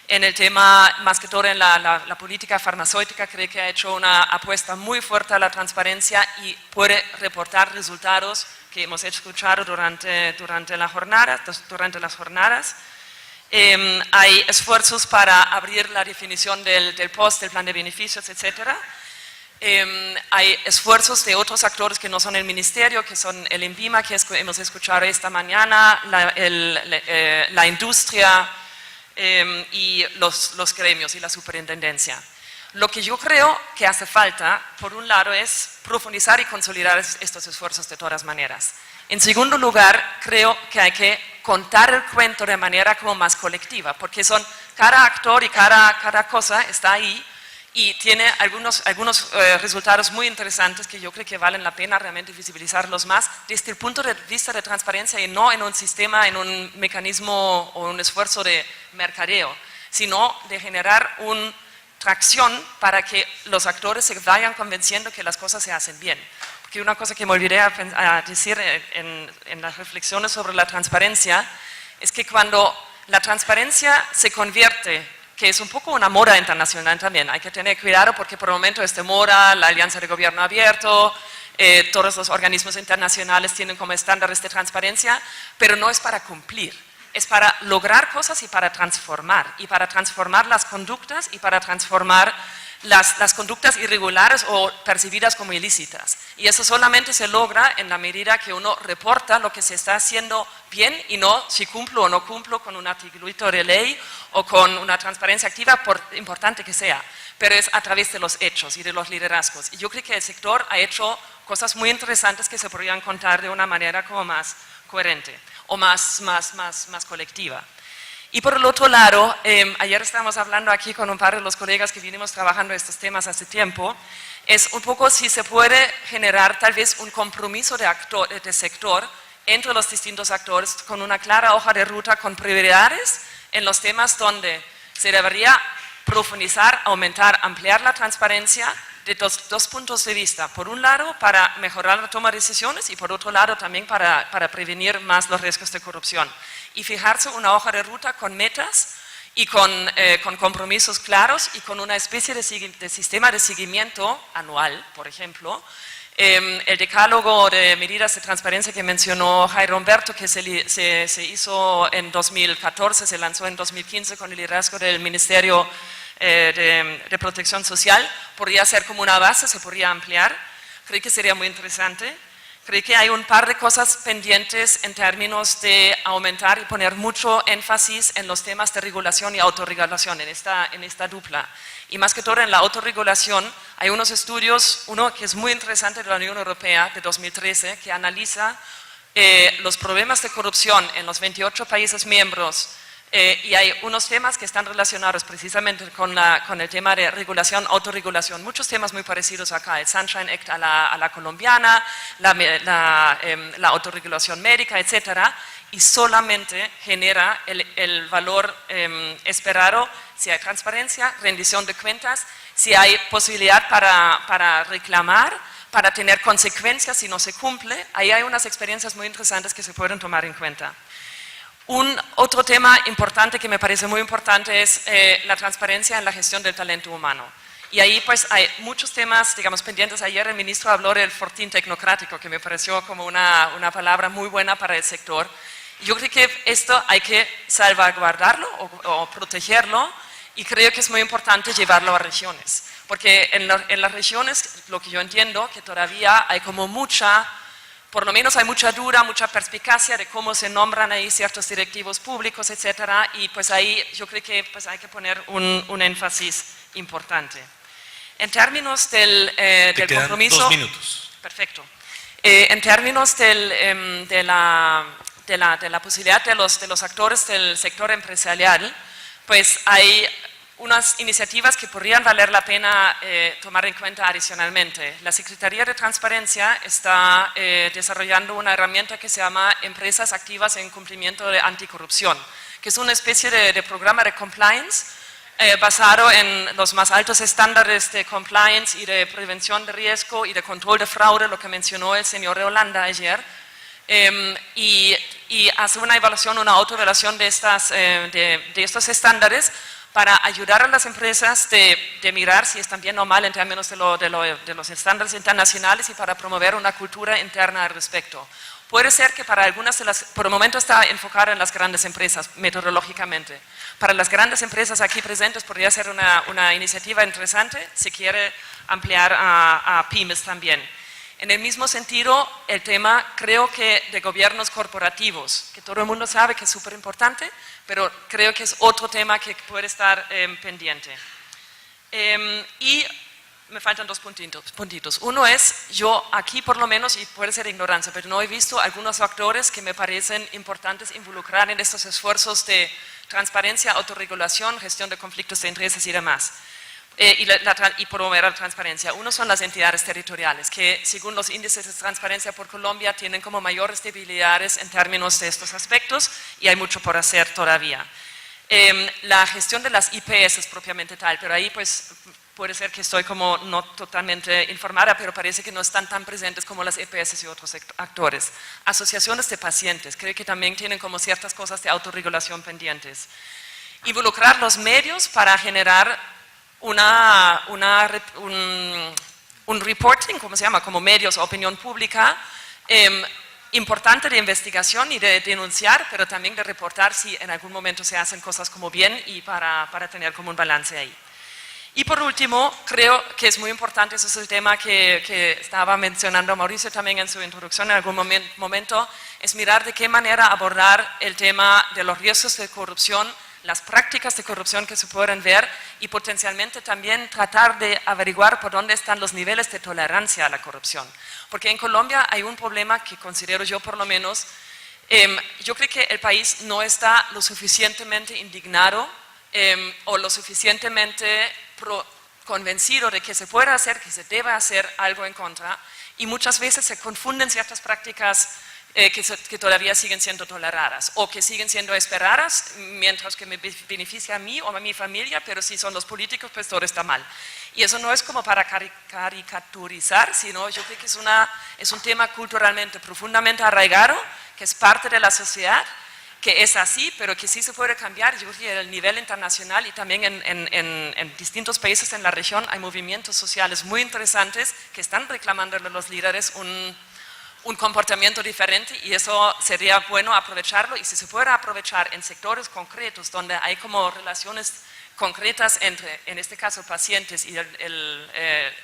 En el tema, más que todo en la política farmacéutica, creo que ha hecho una apuesta muy fuerte a la transparencia y puede reportar resultados que hemos escuchado durante las jornadas. Hay esfuerzos para abrir la definición del POS, del plan de beneficios, etc. Hay esfuerzos de otros actores que no son el ministerio, que son el INVIMA, que hemos escuchado esta mañana, la industria, y los gremios y la superintendencia. Lo que yo creo que hace falta, por un lado, es profundizar y consolidar estos esfuerzos de todas maneras. En segundo lugar, creo que hay que contar el cuento de manera como más colectiva, porque cada actor y cada cosa está ahí y tiene algunos resultados muy interesantes que yo creo que valen la pena realmente visibilizarlos más desde el punto de vista de transparencia y no en un sistema, en un mecanismo o un esfuerzo de mercadeo, sino de generar una tracción para que los actores se vayan convenciendo que las cosas se hacen bien. Porque una cosa que me olvidé a decir en las reflexiones sobre la transparencia es que cuando la transparencia se convierte, que es un poco una moda internacional también, hay que tener cuidado porque por el momento es de moda, la Alianza de Gobierno Abierto, todos los organismos internacionales tienen como estándares de transparencia, pero no es para cumplir, es para lograr cosas y para transformar las conductas y para transformar las conductas irregulares o percibidas como ilícitas. Y eso solamente se logra en la medida que uno reporta lo que se está haciendo bien y no si cumplo o no cumplo con un articulito de ley o con una transparencia activa, por importante que sea, pero es a través de los hechos y de los liderazgos. Y yo creo que el sector ha hecho cosas muy interesantes que se podrían contar de una manera como más coherente o más colectiva. Y por el otro lado, ayer estábamos hablando aquí con un par de los colegas que vinimos trabajando estos temas hace tiempo, es un poco si se puede generar tal vez un compromiso de sector entre los distintos actores con una clara hoja de ruta, con prioridades en los temas donde se debería profundizar, aumentar, ampliar la transparencia de dos puntos de vista. Por un lado, para mejorar la toma de decisiones y por otro lado también para prevenir más los riesgos de corrupción. Y fijarse una hoja de ruta con metas y con compromisos claros y con una especie de sistema de seguimiento anual, por ejemplo, El decálogo de medidas de transparencia que mencionó Jairo Humberto, que se hizo en 2014, se lanzó en 2015 con el liderazgo del Ministerio de Protección Social, podría ser como una base, se podría ampliar. Creo que sería muy interesante. Creo que hay un par de cosas pendientes en términos de aumentar y poner mucho énfasis en los temas de regulación y autorregulación, en esta dupla. Y más que todo en la autorregulación, hay unos estudios, uno que es muy interesante de la Unión Europea de 2013, que analiza los problemas de corrupción en los 28 países miembros, y hay unos temas que están relacionados precisamente con el tema de regulación, autorregulación, muchos temas muy parecidos acá, el Sunshine Act a la colombiana, la autorregulación médica, etcétera, y solamente genera el valor esperado si hay transparencia, rendición de cuentas, si hay posibilidad para reclamar, para tener consecuencias si no se cumple. Ahí hay unas experiencias muy interesantes que se pueden tomar en cuenta. Otro tema importante que me parece muy importante es la transparencia en la gestión del talento humano. Y ahí pues hay muchos temas, digamos, pendientes. Ayer el ministro habló del fortín tecnocrático, que me pareció como una palabra muy buena para el sector. Yo creo que esto hay que salvaguardarlo o protegerlo, y creo que es muy importante llevarlo a regiones. Porque en las regiones, lo que yo entiendo, que todavía hay como por lo menos hay mucha duda, mucha perspicacia de cómo se nombran ahí ciertos directivos públicos, etcétera, y pues ahí yo creo que pues hay que poner un énfasis importante. En términos del compromiso... 2 minutos. Perfecto. En términos de la posibilidad de los actores del sector empresarial, pues hay unas iniciativas que podrían valer la pena tomar en cuenta adicionalmente. La Secretaría de Transparencia está desarrollando una herramienta que se llama Empresas Activas en Cumplimiento de Anticorrupción, que es una especie de programa de compliance basado en los más altos estándares de compliance y de prevención de riesgo y de control de fraude, lo que mencionó el señor de Holanda ayer, y hace una evaluación, una autoevaluación de estos estándares, para ayudar a las empresas de mirar si están bien o mal en términos de los estándares internacionales, y para promover una cultura interna al respecto. Puede ser que para algunas por el momento está enfocada en las grandes empresas, metodológicamente. Para las grandes empresas aquí presentes podría ser una iniciativa interesante, si quiere ampliar a pymes también. En el mismo sentido, el tema, creo que de gobiernos corporativos, que todo el mundo sabe que es súper importante, pero creo que es otro tema que puede estar pendiente. Y me faltan 2 puntitos. Uno es, yo aquí por lo menos, y puede ser ignorancia, pero no he visto algunos actores que me parecen importantes involucrar en estos esfuerzos de transparencia, autorregulación, gestión de conflictos de intereses y demás. Y promover la transparencia. Uno son las entidades territoriales, que según los índices de transparencia por Colombia tienen como mayores debilidades en términos de estos aspectos, y hay mucho por hacer todavía. La gestión de las IPS propiamente tal, pero ahí pues puede ser que estoy como no totalmente informada, pero parece que no están tan presentes como las EPS y otros actores. Asociaciones de pacientes, creo que también tienen como ciertas cosas de autorregulación pendientes. Involucrar los medios para generar un reporting, ¿cómo se llama? Como medios o opinión pública, importante de investigación y de denunciar, pero también de reportar si en algún momento se hacen cosas como bien, y para tener como un balance ahí. Y por último, creo que es muy importante, ese es el tema que estaba mencionando Mauricio también en su introducción en algún momento, es mirar de qué manera abordar el tema de los riesgos de corrupción, las prácticas de corrupción que se pueden ver, y potencialmente también tratar de averiguar por dónde están los niveles de tolerancia a la corrupción. Porque en Colombia hay un problema que considero yo por lo menos, yo creo que el país no está lo suficientemente indignado o lo suficientemente convencido de que se puede hacer, que se debe hacer algo en contra, y muchas veces se confunden ciertas prácticas que todavía siguen siendo toleradas o que siguen siendo esperadas, mientras que me beneficia a mí o a mi familia, pero si son los políticos, pues todo está mal. Y eso no es como para caricaturizar, sino yo creo que es un tema culturalmente profundamente arraigado, que es parte de la sociedad, que es así, pero que sí se puede cambiar. Yo creo que a nivel internacional y también en distintos países en la región hay movimientos sociales muy interesantes que están reclamando de los líderes un comportamiento diferente, y eso sería bueno aprovecharlo, y si se puede aprovechar en sectores concretos donde hay como relaciones concretas entre, en este caso, pacientes y el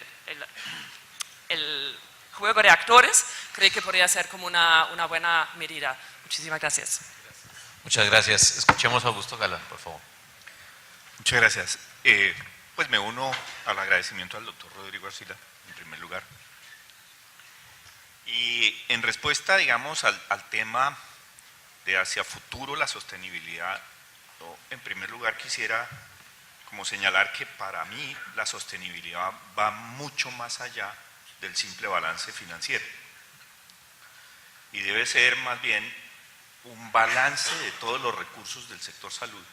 juego de actores, creo que podría ser como una buena medida. Muchísimas gracias. Muchas gracias. Escuchemos a Augusto Galán, por favor. Muchas gracias. Pues me uno al agradecimiento al doctor Rodrigo Arcila, en primer lugar. Y en respuesta, digamos, al tema de hacia futuro la sostenibilidad, yo, en primer lugar quisiera como señalar que para mí la sostenibilidad va mucho más allá del simple balance financiero. Y debe ser más bien un balance de todos los recursos del sector salud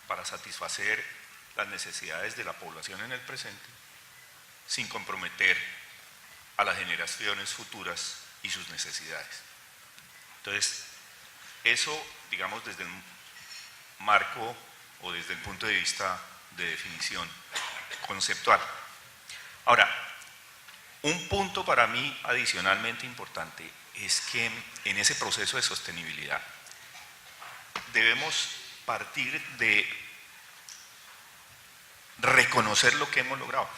para satisfacer las necesidades de la población en el presente, sin comprometer a las generaciones futuras y sus necesidades. Entonces, eso, digamos, desde el marco o desde el punto de vista de definición conceptual. Ahora, un punto para mí adicionalmente importante es que en ese proceso de sostenibilidad debemos partir de reconocer lo que hemos logrado,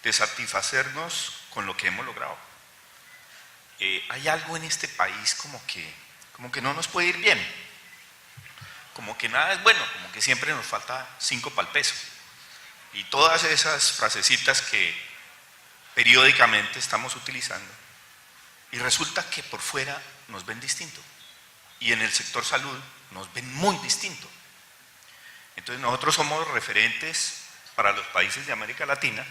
de satisfacernos con lo que hemos logrado. Hay algo en este país como que no nos puede ir bien, como que nada es bueno, como que siempre nos falta 5 para el peso. Y todas esas frasecitas que periódicamente estamos utilizando, y resulta que por fuera nos ven distinto, y en el sector salud nos ven muy distinto. Entonces nosotros somos referentes para los países de América Latina,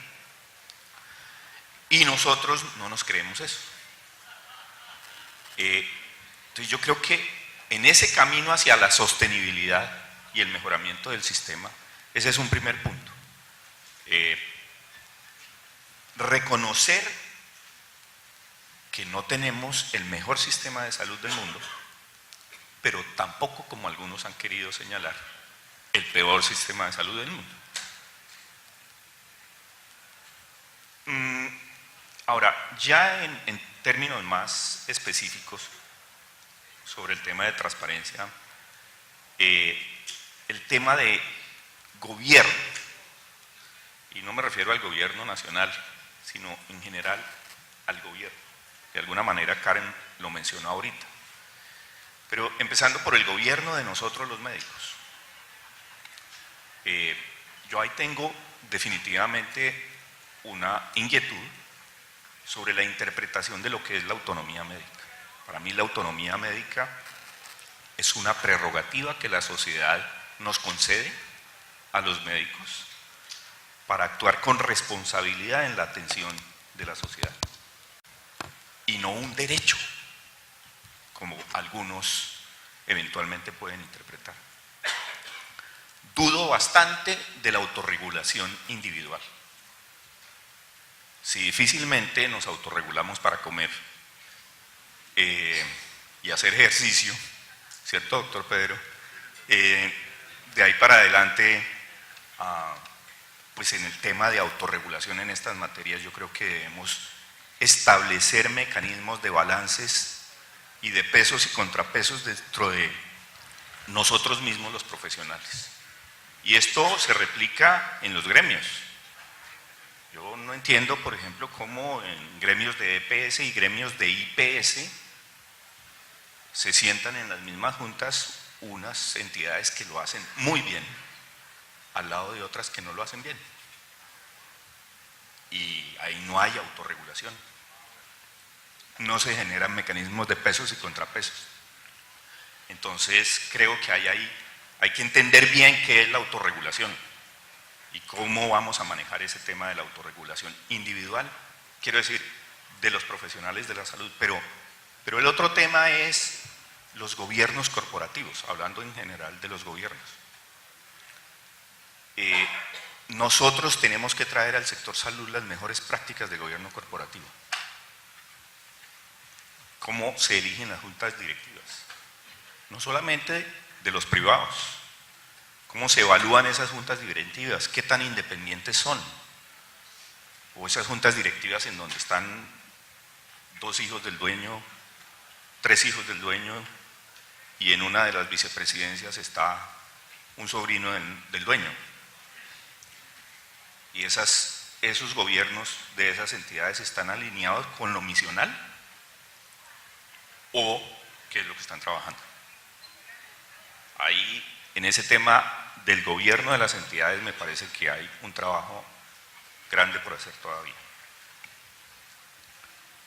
y nosotros no nos creemos eso. Entonces yo creo que en ese camino hacia la sostenibilidad y el mejoramiento del sistema, ese es un primer punto. Reconocer que no tenemos el mejor sistema de salud del mundo, pero tampoco, como algunos han querido señalar, el peor sistema de salud del mundo. Ahora, ya en términos más específicos sobre el tema de transparencia, el tema de gobierno, y no me refiero al gobierno nacional, sino en general al gobierno. De alguna manera Karen lo mencionó ahorita. Pero empezando por el gobierno de nosotros los médicos. Yo ahí tengo definitivamente una inquietud sobre la interpretación de lo que es la autonomía médica. Para mí la autonomía médica es una prerrogativa que la sociedad nos concede a los médicos para actuar con responsabilidad en la atención de la sociedad, y no un derecho, como algunos eventualmente pueden interpretar. Dudo bastante de la autorregulación individual. Si difícilmente nos autorregulamos para comer y hacer ejercicio, ¿cierto, doctor Pedro? De ahí para adelante, pues en el tema de autorregulación en estas materias, yo creo que debemos establecer mecanismos de balances y de pesos y contrapesos dentro de nosotros mismos los profesionales. Y esto se replica en los gremios. Yo no entiendo, por ejemplo, cómo en gremios de EPS y gremios de IPS se sientan en las mismas juntas unas entidades que lo hacen muy bien, al lado de otras que no lo hacen bien. Y ahí no hay autorregulación. No se generan mecanismos de pesos y contrapesos. Entonces creo que hay que entender bien qué es la autorregulación y cómo vamos a manejar ese tema de la autorregulación individual, quiero decir, de los profesionales de la salud. Pero el otro tema es los gobiernos corporativos, hablando en general de los gobiernos. Nosotros tenemos que traer al sector salud las mejores prácticas de gobierno corporativo. Cómo se eligen las juntas directivas, no solamente de los privados. ¿Cómo se evalúan esas juntas directivas? ¿Qué tan independientes son? O esas juntas directivas en donde están 2 hijos del dueño, 3 hijos del dueño, y en una de las vicepresidencias está un sobrino del dueño. Y esos gobiernos de esas entidades están alineados con lo misional, o qué es lo que están trabajando. Ahí, en ese tema del gobierno de las entidades, me parece que hay un trabajo grande por hacer todavía.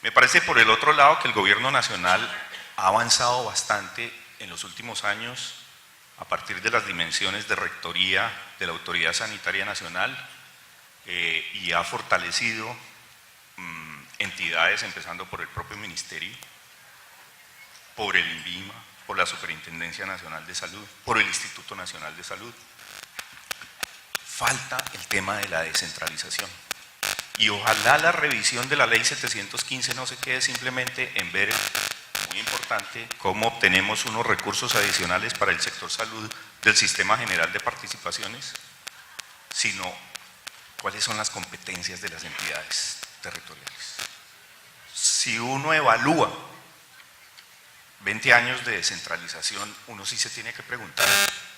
Me parece, por el otro lado, que el gobierno nacional ha avanzado bastante en los últimos años a partir de las dimensiones de rectoría de la Autoridad Sanitaria Nacional, y ha fortalecido entidades, empezando por el propio Ministerio, por el INVIMA, por la Superintendencia Nacional de Salud, por el Instituto Nacional de Salud. Falta el tema de la descentralización. Y ojalá la revisión de la Ley 715 no se quede simplemente en ver, muy importante, cómo obtenemos unos recursos adicionales para el sector salud del Sistema General de Participaciones, sino cuáles son las competencias de las entidades territoriales. Si uno evalúa 20 años de descentralización, uno sí se tiene que preguntar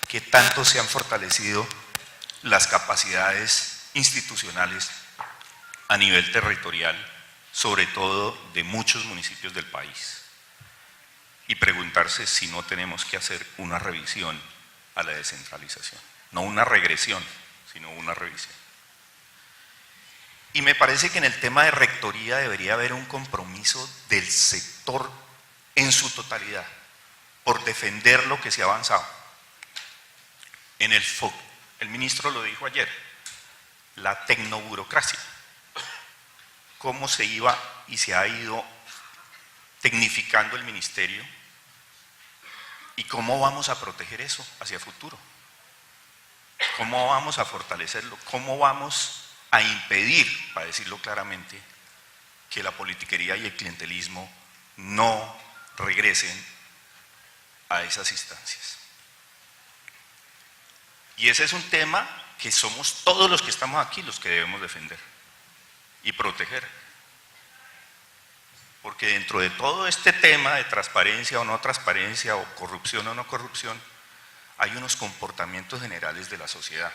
qué tanto se han fortalecido las capacidades institucionales a nivel territorial, sobre todo de muchos municipios del país, y preguntarse si no tenemos que hacer una revisión a la descentralización, no una regresión, sino una revisión. Y me parece que en el tema de rectoría debería haber un compromiso del sector en su totalidad por defender lo que se ha avanzado. En el ministro lo dijo ayer, la tecnoburocracia, cómo se iba y se ha ido tecnificando el ministerio y cómo vamos a proteger eso hacia el futuro, cómo vamos a fortalecerlo, cómo vamos a impedir, para decirlo claramente, que la politiquería y el clientelismo no regresen a esas instancias. Y ese es un tema que somos todos los que estamos aquí los que debemos defender y proteger. Porque dentro de todo este tema de transparencia o no transparencia, o corrupción o no corrupción, hay unos comportamientos generales de la sociedad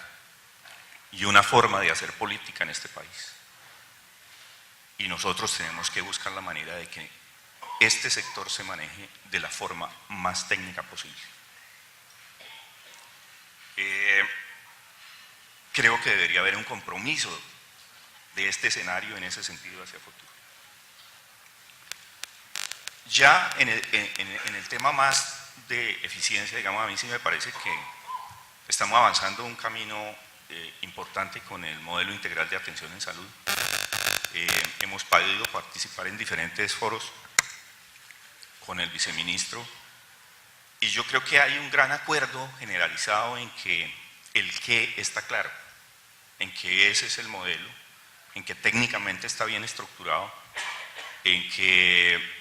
y una forma de hacer política en este país. Y nosotros tenemos que buscar la manera de que este sector se maneje de la forma más técnica posible. Creo que debería haber un compromiso de este escenario en ese sentido hacia el futuro. Ya en el tema más de eficiencia, digamos, a mí sí me parece que estamos avanzando un camino importante con el modelo integral de atención en salud. Hemos podido participar en diferentes foros con el viceministro y yo creo que hay un gran acuerdo generalizado en que el qué está claro, en que ese es el modelo, en que técnicamente está bien estructurado, en que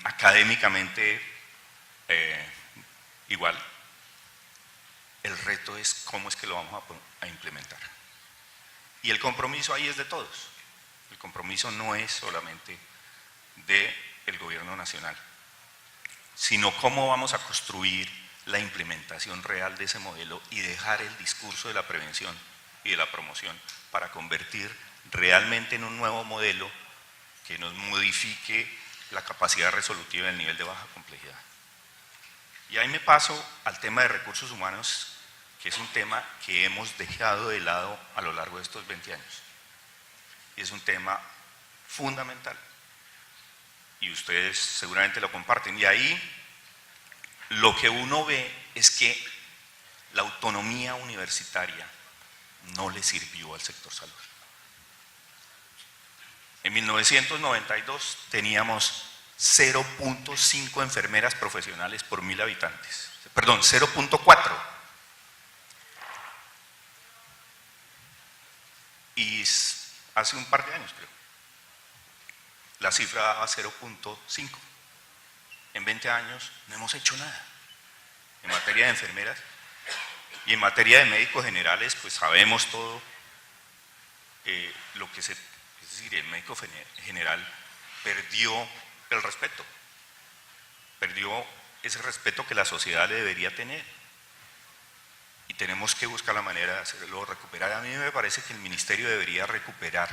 académicamente igual. El reto es cómo es que lo vamos a implementar. Y el compromiso ahí es de todos. El compromiso no es solamente del gobierno nacional, sino cómo vamos a construir la implementación real de ese modelo y dejar el discurso de la prevención y de la promoción para convertir realmente en un nuevo modelo que nos modifique la capacidad resolutiva del nivel de baja complejidad. Y ahí me paso al tema de recursos humanos, que es un tema que hemos dejado de lado a lo largo de estos 20 años. Y es un tema fundamental. Y ustedes seguramente lo comparten. Y ahí lo que uno ve es que la autonomía universitaria no le sirvió al sector salud. En 1992 teníamos 0.5 enfermeras profesionales por 1000 habitantes. Perdón, 0.4. Y hace un par de años, creo, la cifra daba 0.5. En 20 años no hemos hecho nada. en materia de enfermeras y en materia de médicos generales, pues sabemos todo lo que es decir, el médico general perdió el respeto, perdió ese respeto que la sociedad le debería tener y tenemos que buscar la manera de hacerlo recuperar. A mí me parece que el ministerio debería recuperar,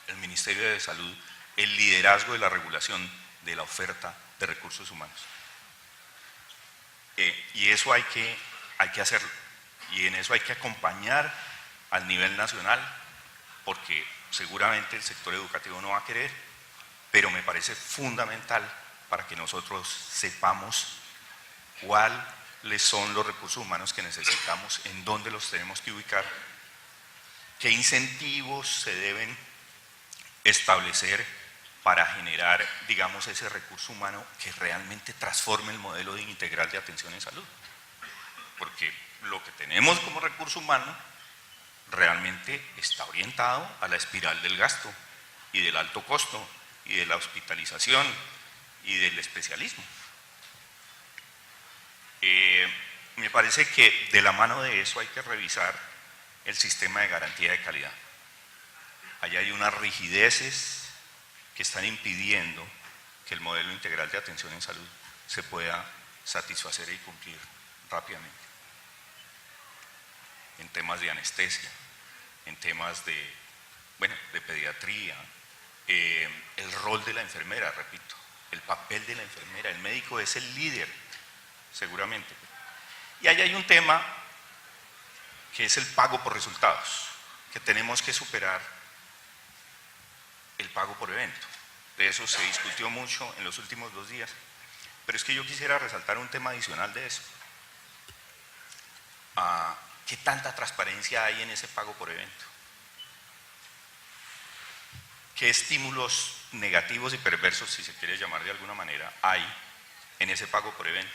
el Ministerio de Salud, el liderazgo de la regulación de la oferta de recursos humanos. Y eso hay que hacerlo, y en eso hay que acompañar al nivel nacional, porque seguramente el sector educativo no va a querer, pero me parece fundamental para que nosotros sepamos cuáles son los recursos humanos que necesitamos, en dónde los tenemos que ubicar, qué incentivos se deben establecer para generar, digamos, ese recurso humano que realmente transforme el modelo integral de atención en salud. Porque lo que tenemos como recurso humano realmente está orientado a la espiral del gasto y del alto costo y de la hospitalización y del especialismo. Me parece que de la mano de eso hay que revisar el sistema de garantía de calidad. Allá hay unas rigideces que están impidiendo que el modelo integral de atención en salud se pueda satisfacer y cumplir rápidamente. En temas de anestesia, en temas de pediatría, el rol de la enfermera, repito, el papel de la enfermera, el médico es el líder, seguramente. Y ahí hay un tema que es el pago por resultados, que tenemos que superar el pago por evento. De eso se discutió mucho en los últimos 2 días, pero es que yo quisiera resaltar un tema adicional de eso. ¿Qué tanta transparencia hay en ese pago por evento? ¿Qué estímulos negativos y perversos, si se quiere llamar de alguna manera, hay en ese pago por evento?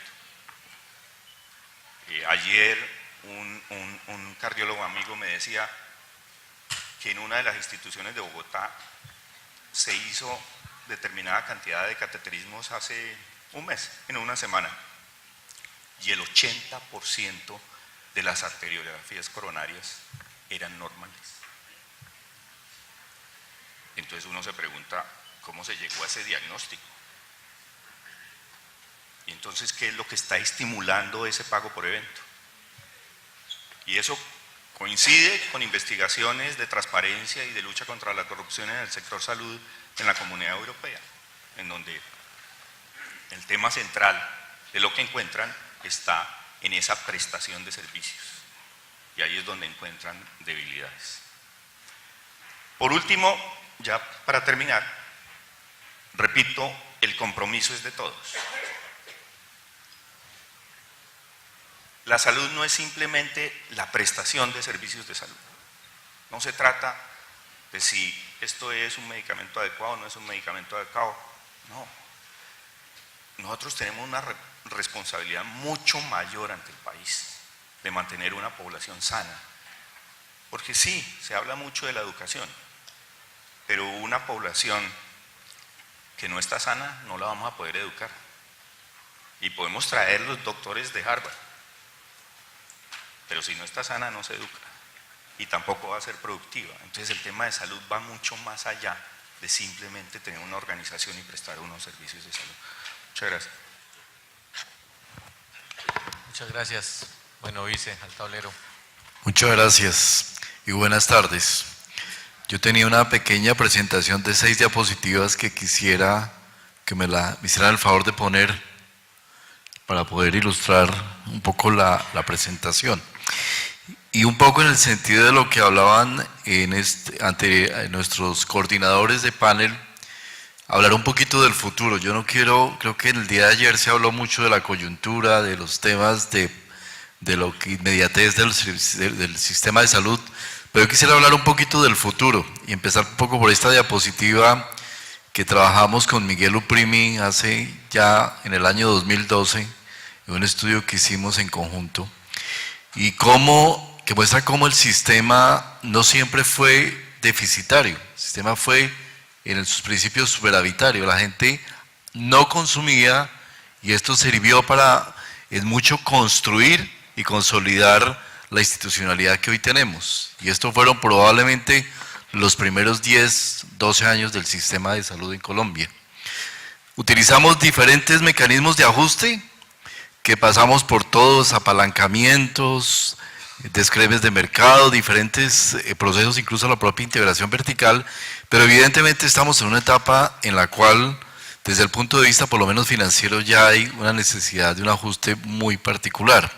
Ayer un cardiólogo amigo me decía que en una de las instituciones de Bogotá se hizo determinada cantidad de cateterismos hace un mes, en una semana, y el 80% de las arteriografías coronarias eran normales. Entonces uno se pregunta, ¿cómo se llegó a ese diagnóstico? Y entonces, ¿qué es lo que está estimulando ese pago por evento? Y eso coincide con investigaciones de transparencia y de lucha contra la corrupción en el sector salud en la Comunidad Europea, en donde el tema central de lo que encuentran está en esa prestación de servicios. Y ahí es donde encuentran debilidades. Por último, ya para terminar, repito, el compromiso es de todos. La salud no es simplemente la prestación de servicios de salud. No se trata de si esto es un medicamento adecuado o no es un medicamento adecuado. No. Nosotros tenemos una responsabilidad mucho mayor ante el país de mantener una población sana. Porque sí, se habla mucho de la educación, pero una población que no está sana no la vamos a poder educar. Y podemos traer los doctores de Harvard, pero si no está sana no se educa y tampoco va a ser productiva. Entonces el tema de salud va mucho más allá de simplemente tener una organización y prestar unos servicios de salud. Muchas gracias. Muchas gracias. Bueno, vice, al tablero. Muchas gracias y buenas tardes. Yo tenía una pequeña presentación de 6 diapositivas que quisiera que me hicieran el favor de poner para poder ilustrar un poco la presentación. Y un poco en el sentido de lo que hablaban ante nuestros coordinadores de panel, hablar un poquito del futuro. Yo no quiero, creo que el día de ayer se habló mucho de la coyuntura, de los temas de lo que inmediatez del sistema de salud, pero yo quisiera hablar un poquito del futuro y empezar un poco por esta diapositiva que trabajamos con Miguel Uprimi hace ya en el año 2012, en un estudio que hicimos en conjunto, y que muestra cómo el sistema no siempre fue deficitario, el sistema fue en sus principios superavitario, la gente no consumía y esto sirvió para es mucho construir y consolidar la institucionalidad que hoy tenemos. Y estos fueron probablemente los primeros 10, 12 años del sistema de salud en Colombia. Utilizamos diferentes mecanismos de ajuste que pasamos por todos, apalancamientos, descreves de mercado, diferentes procesos, incluso la propia integración vertical, pero evidentemente estamos en una etapa en la cual, desde el punto de vista por lo menos financiero, ya hay una necesidad de un ajuste muy particular.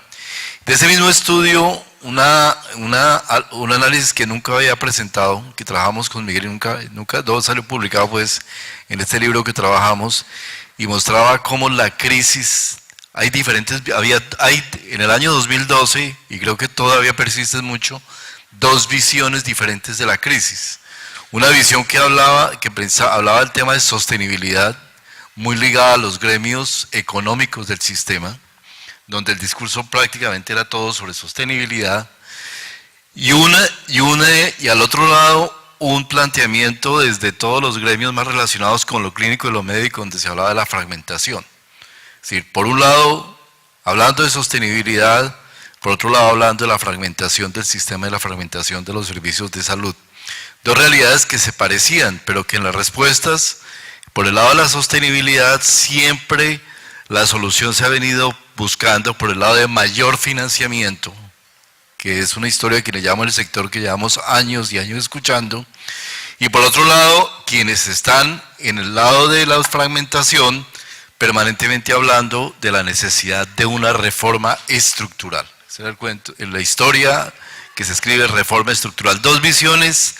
De ese mismo estudio, un análisis que nunca había presentado, que trabajamos con Miguel y nunca salió publicado pues en este libro que trabajamos, y mostraba cómo la crisis, hay en el año 2012, y creo que todavía persiste mucho, dos visiones diferentes de la crisis. Una visión que hablaba del tema de sostenibilidad, muy ligada a los gremios económicos del sistema, donde el discurso prácticamente era todo sobre sostenibilidad, y al otro lado un planteamiento desde todos los gremios más relacionados con lo clínico y lo médico, donde se hablaba de la fragmentación. Es decir, por un lado, hablando de sostenibilidad, por otro lado, hablando de la fragmentación del sistema y la fragmentación de los servicios de salud. Dos realidades que se parecían, pero que en las respuestas, por el lado de la sostenibilidad, siempre la solución se ha venido buscando por el lado de mayor financiamiento, que es una historia que le llamo el sector que llevamos años y años escuchando, y por otro lado, quienes están en el lado de la fragmentación, permanentemente hablando de la necesidad de una reforma estructural. Ese era el cuento, en la historia que se escribe, reforma estructural. Dos visiones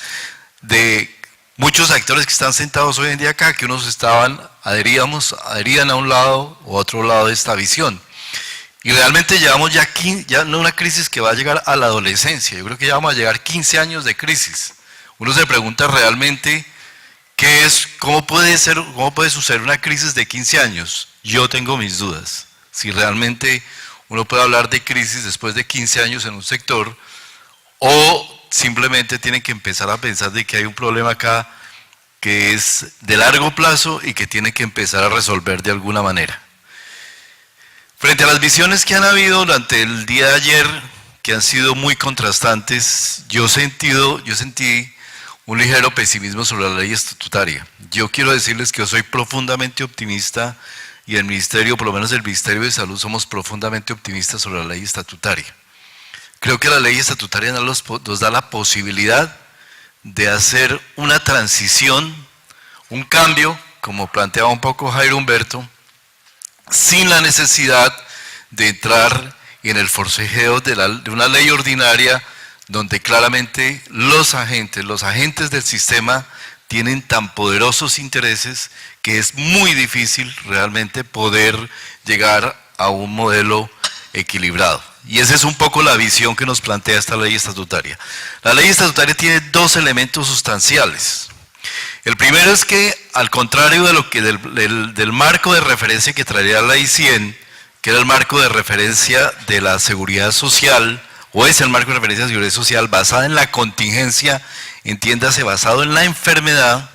de muchos actores que están sentados hoy en día acá, que unos adherían a un lado o a otro lado de esta visión. Y realmente llevamos ya no una crisis que va a llegar a la adolescencia, yo creo que ya vamos a llegar 15 años de crisis. Uno se pregunta realmente, ¿cómo puede suceder una crisis de 15 años? Yo tengo mis dudas. Si realmente uno puede hablar de crisis después de 15 años en un sector, o simplemente tienen que empezar a pensar de que hay un problema acá que es de largo plazo y que tiene que empezar a resolver de alguna manera. Frente a las visiones que han habido durante el día de ayer, que han sido muy contrastantes, yo sentí un ligero pesimismo sobre la ley estatutaria. Yo quiero decirles que yo soy profundamente optimista, y el Ministerio, por lo menos el Ministerio de Salud, somos profundamente optimistas sobre la ley estatutaria. Creo que la ley estatutaria nos da la posibilidad de hacer una transición, un cambio, como planteaba un poco Jairo Humberto, sin la necesidad de entrar en el forcejeo de una ley ordinaria, donde claramente los agentes del sistema tienen tan poderosos intereses que es muy difícil realmente poder llegar a un modelo equilibrado. Y esa es un poco la visión que nos plantea esta ley estatutaria. La ley estatutaria tiene dos elementos sustanciales. El primero es que, al contrario de lo que del marco de referencia que traería la ley 100, que era el marco de referencia de la seguridad social, o es el marco de referencia de la seguridad social basada en la contingencia, entiéndase, basado en la enfermedad,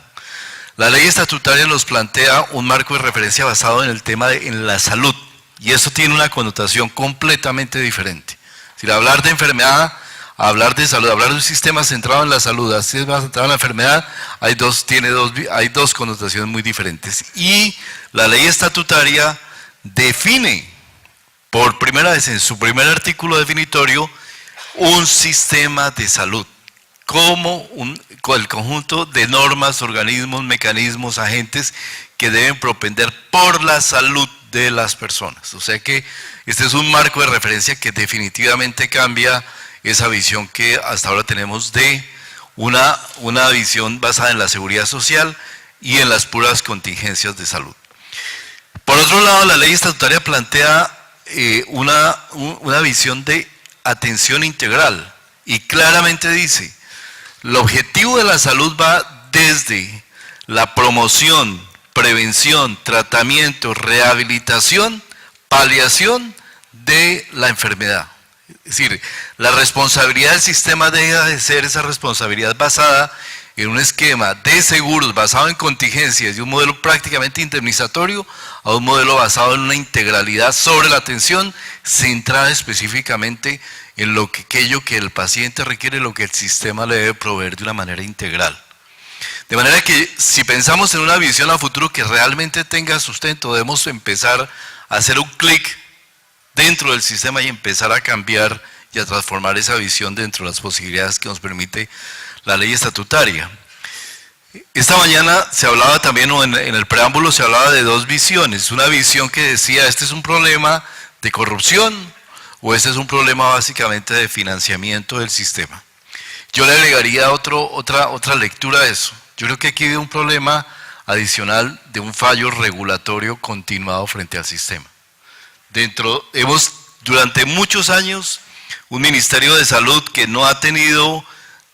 la ley estatutaria nos plantea un marco de referencia basado en el tema en la salud, y eso tiene una connotación completamente diferente. Si hablar de enfermedad, hablar de salud, hablar de un sistema centrado en la salud, un sistema centrado en la enfermedad, hay dos connotaciones muy diferentes. Y la ley estatutaria define por primera vez en su primer artículo definitorio un sistema de salud como el conjunto de normas, organismos, mecanismos, agentes que deben propender por la salud de las personas. O sea que este es un marco de referencia que definitivamente cambia esa visión que hasta ahora tenemos de una visión basada en la seguridad social y en las puras contingencias de salud. Por otro lado, la ley estatutaria plantea una visión de atención integral y claramente dice, el objetivo de la salud va desde la promoción, prevención, tratamiento, rehabilitación, paliación de la enfermedad. Es decir, la responsabilidad del sistema deja de ser esa responsabilidad basada en un esquema de seguros basado en contingencias y un modelo prácticamente indemnizatorio a un modelo basado en una integralidad sobre la atención centrada específicamente en aquello que el paciente requiere, lo que el sistema le debe proveer de una manera integral. De manera que si pensamos en una visión a futuro que realmente tenga sustento, debemos empezar a hacer un clic dentro del sistema y empezar a cambiar y a transformar esa visión dentro de las posibilidades que nos permite la ley estatutaria. Esta mañana se hablaba también, o en el preámbulo se hablaba de dos visiones. Una visión que decía, este es un problema de corrupción o este es un problema básicamente de financiamiento del sistema. Yo le agregaría otra lectura a eso. Yo creo que aquí hay un problema adicional de un fallo regulatorio continuado frente al sistema. Durante muchos años, un Ministerio de Salud que no ha tenido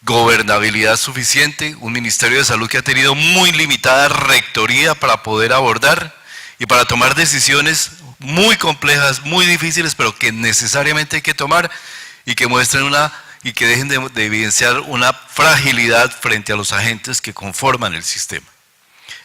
gobernabilidad suficiente, un Ministerio de Salud que ha tenido muy limitada rectoría para poder abordar y para tomar decisiones muy complejas, muy difíciles, pero que necesariamente hay que tomar y que muestren y que dejen de evidenciar una fragilidad frente a los agentes que conforman el sistema.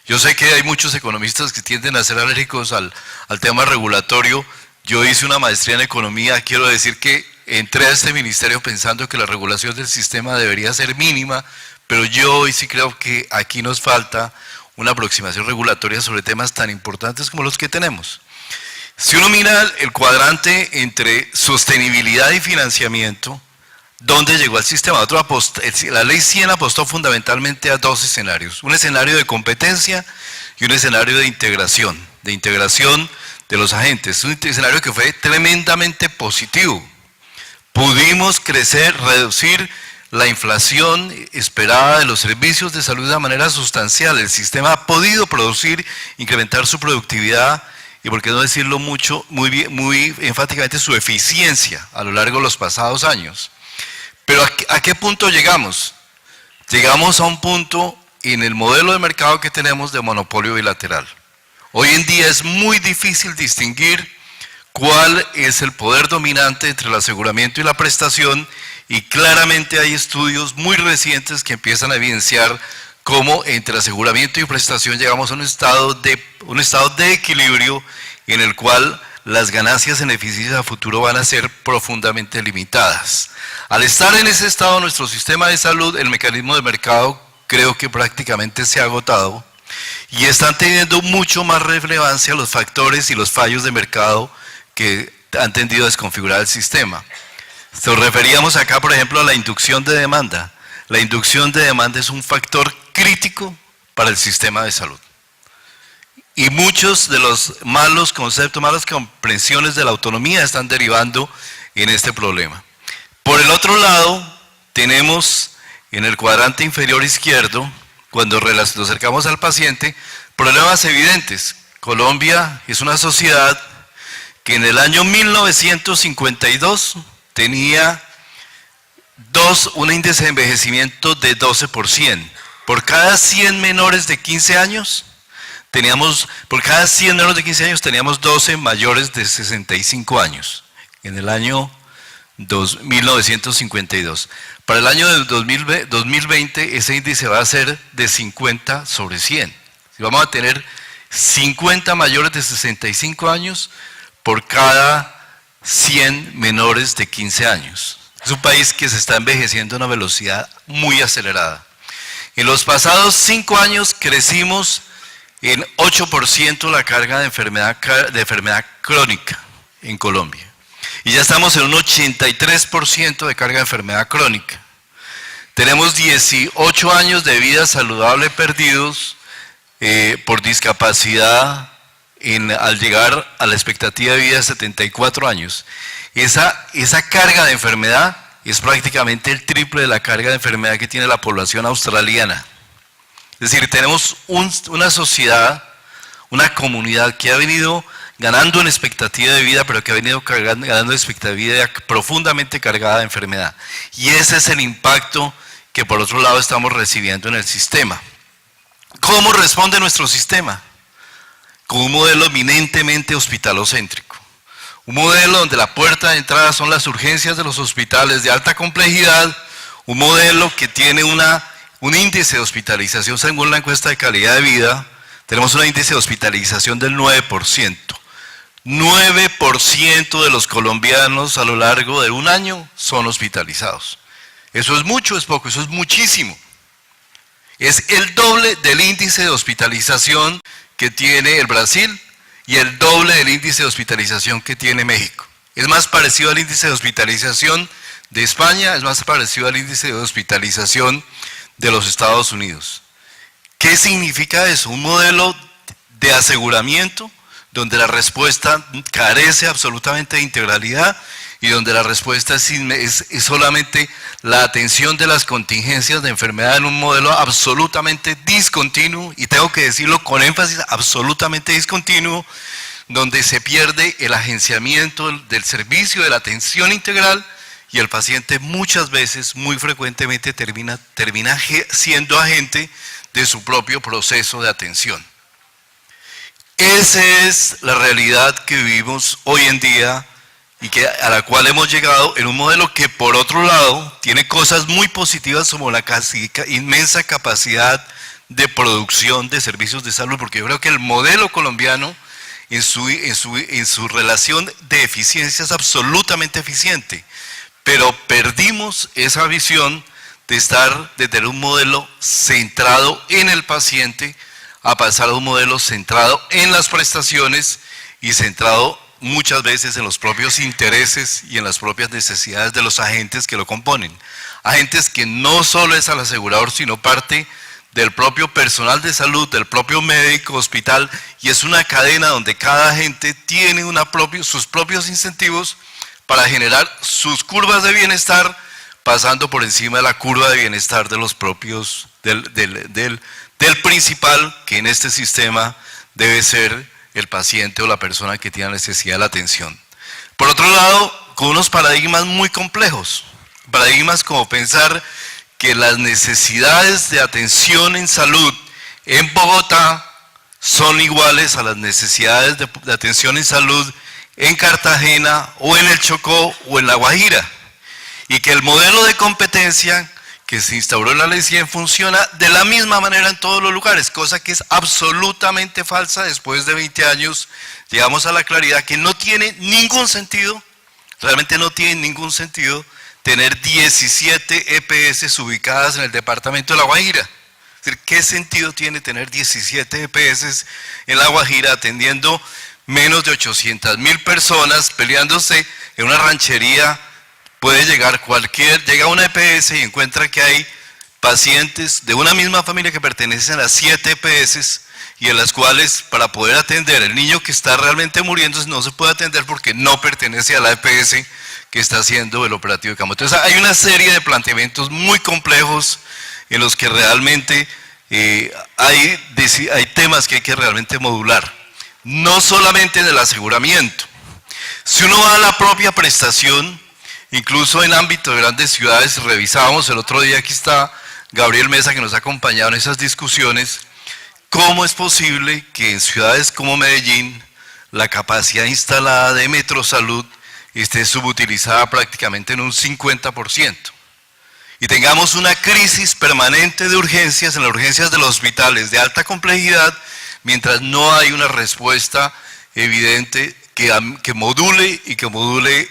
Yo sé que hay muchos economistas que tienden a ser alérgicos al tema regulatorio. Yo hice una maestría en economía, quiero decir que entré a este ministerio pensando que la regulación del sistema debería ser mínima, pero yo hoy sí creo que aquí nos falta una aproximación regulatoria sobre temas tan importantes como los que tenemos. Si uno mira el cuadrante entre sostenibilidad y financiamiento, ¿dónde llegó el sistema? La ley 100 apostó fundamentalmente a dos escenarios, un escenario de competencia y un escenario de integración de los agentes, un escenario que fue tremendamente positivo. Pudimos crecer, reducir la inflación esperada de los servicios de salud de manera sustancial. El sistema ha podido producir, incrementar su productividad y, por qué no decirlo muy enfáticamente, su eficiencia a lo largo de los pasados años. Pero ¿a qué punto llegamos? Llegamos a un punto en el modelo de mercado que tenemos de monopolio bilateral. Hoy en día es muy difícil distinguir cuál es el poder dominante entre el aseguramiento y la prestación, y claramente hay estudios muy recientes que empiezan a evidenciar cómo entre aseguramiento y prestación llegamos a un estado de equilibrio en el cual las ganancias en eficiencia a futuro van a ser profundamente limitadas. Al estar en ese estado nuestro sistema de salud, el mecanismo de mercado creo que prácticamente se ha agotado y están teniendo mucho más relevancia los factores y los fallos de mercado que han tendido a desconfigurar el sistema. Nos referíamos acá, por ejemplo, a la inducción de demanda. La inducción de demanda es un factor crítico para el sistema de salud. Y muchos de los malos conceptos, malas comprensiones de la autonomía están derivando en este problema. Por el otro lado, tenemos en el cuadrante inferior izquierdo, cuando nos acercamos al paciente, problemas evidentes. Colombia es una sociedad que en el año 1952 tenía un índice de envejecimiento de 12%. Por cada 100 menores de 15 años, teníamos 12 mayores de 65 años, en el año 1952. Para el año 2020 ese índice va a ser de 50 sobre 100. Vamos a tener 50 mayores de 65 años por cada 100 menores de 15 años. Es un país que se está envejeciendo a una velocidad muy acelerada. En los pasados 5 años crecimos en 8% la carga de enfermedad crónica en Colombia. Y ya estamos en un 83% de carga de enfermedad crónica. Tenemos 18 años de vida saludable perdidos por discapacidad al llegar a la expectativa de vida de 74 años. Esa carga de enfermedad es prácticamente el triple de la carga de enfermedad que tiene la población australiana. Es decir, tenemos una sociedad, una comunidad que ha venido ganando en expectativa de vida, pero que ha venido ganando expectativa de vida profundamente cargada de enfermedad. Y ese es el impacto que por otro lado estamos recibiendo en el sistema. ¿Cómo responde nuestro sistema? Con un modelo eminentemente hospitalocéntrico. Un modelo donde la puerta de entrada son las urgencias de los hospitales de alta complejidad, un modelo que tiene una un índice de hospitalización, según la encuesta de calidad de vida, tenemos un índice de hospitalización del 9%. 9% de los colombianos a lo largo de un año son hospitalizados. ¿Eso es mucho o es poco? Eso es muchísimo. Es el doble del índice de hospitalización que tiene el Brasil y el doble del índice de hospitalización que tiene México. Es más parecido al índice de hospitalización de España, es más parecido al índice de hospitalización de los Estados Unidos. ¿Qué significa eso? Un modelo de aseguramiento donde la respuesta carece absolutamente de integralidad y donde la respuesta es solamente la atención de las contingencias de enfermedad en un modelo absolutamente discontinuo, y tengo que decirlo con énfasis, absolutamente discontinuo, donde se pierde el agenciamiento del servicio, de la atención integral, y el paciente muchas veces, muy frecuentemente, termina siendo agente de su propio proceso de atención. Esa es la realidad que vivimos hoy en día y a la cual hemos llegado en un modelo que, por otro lado, tiene cosas muy positivas como la inmensa capacidad de producción de servicios de salud, porque yo creo que el modelo colombiano en su relación de eficiencia es absolutamente eficiente, pero perdimos esa visión de tener un modelo centrado en el paciente a pasar a un modelo centrado en las prestaciones y centrado muchas veces en los propios intereses y en las propias necesidades de los agentes que lo componen. Agentes que no solo es al asegurador, sino parte del propio personal de salud, del propio médico, hospital, y es una cadena donde cada agente tiene sus propios incentivos para generar sus curvas de bienestar, pasando por encima de la curva de bienestar de los propios, del principal, que en este sistema debe ser el paciente o la persona que tiene necesidad de la atención. Por otro lado, con unos paradigmas muy complejos, paradigmas como pensar que las necesidades de atención en salud en Bogotá son iguales a las necesidades de atención en salud en Cartagena o en el Chocó o en La Guajira, y que el modelo de competencia que se instauró en la Ley 100 funciona de la misma manera en todos los lugares, cosa que es absolutamente falsa. Después de 20 años llegamos a la claridad que no tiene ningún sentido, realmente no tiene ningún sentido tener 17 EPS ubicadas en el departamento de La Guajira. Es decir, ¿qué sentido tiene tener 17 EPS en La Guajira atendiendo menos de 800.000 personas, peleándose en una ranchería? Llega a una EPS y encuentra que hay pacientes de una misma familia que pertenecen a 7 EPS y en las cuales, para poder atender el niño que está realmente muriendo, no se puede atender porque no pertenece a la EPS que está haciendo el operativo de campo. Entonces hay una serie de planteamientos muy complejos en los que realmente hay temas que hay que realmente modular, no solamente en el aseguramiento. Si uno va a la propia prestación, incluso en ámbito de grandes ciudades, revisábamos el otro día, aquí está Gabriel Mesa que nos ha acompañado en esas discusiones, cómo es posible que en ciudades como Medellín la capacidad instalada de Metrosalud esté subutilizada prácticamente en un 50%. Y tengamos una crisis permanente de urgencias en las urgencias de los hospitales de alta complejidad, mientras no hay una respuesta evidente que module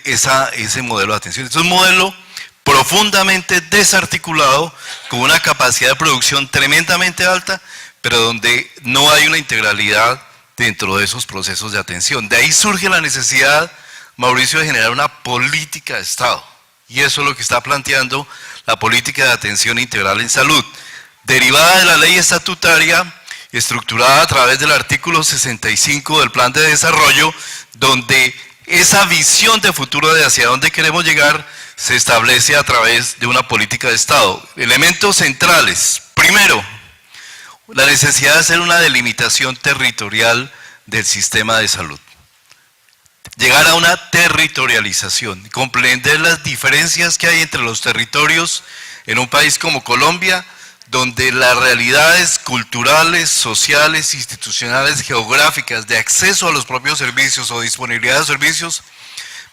ese modelo de atención. Es un modelo profundamente desarticulado, con una capacidad de producción tremendamente alta, pero donde no hay una integralidad dentro de esos procesos de atención. De ahí surge la necesidad, Mauricio, de generar una política de Estado. Y eso es lo que está planteando la política de atención integral en salud, derivada de la ley estatutaria, estructurada a través del artículo 65 del Plan de Desarrollo, donde esa visión de futuro de hacia dónde queremos llegar se establece a través de una política de Estado. Elementos centrales. Primero, la necesidad de hacer una delimitación territorial del sistema de salud. Llegar a una territorialización, comprender las diferencias que hay entre los territorios en un país como Colombia, donde las realidades culturales, sociales, institucionales, geográficas, de acceso a los propios servicios o disponibilidad de servicios,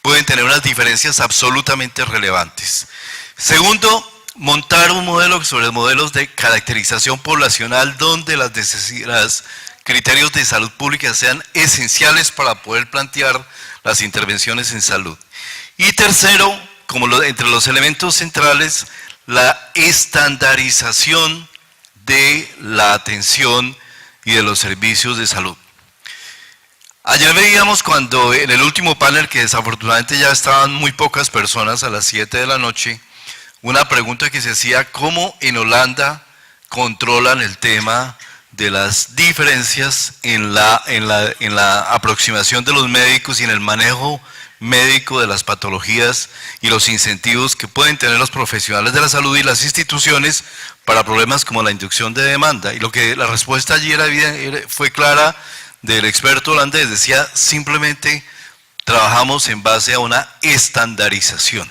pueden tener unas diferencias absolutamente relevantes. Segundo, montar un modelo sobre modelos de caracterización poblacional donde las necesidades, criterios de salud pública sean esenciales para poder plantear las intervenciones en salud. Y tercero, entre los elementos centrales, la estandarización de la atención y de los servicios de salud. Ayer veíamos cuando en el último panel, que desafortunadamente ya estaban muy pocas personas a las 7 de la noche, una pregunta que se hacía: ¿cómo en Holanda controlan el tema de las diferencias en la aproximación de los médicos y en el manejo médico de las patologías y los incentivos que pueden tener los profesionales de la salud y las instituciones para problemas como la inducción de demanda? Y la respuesta allí fue clara del experto holandés, decía: simplemente trabajamos en base a una estandarización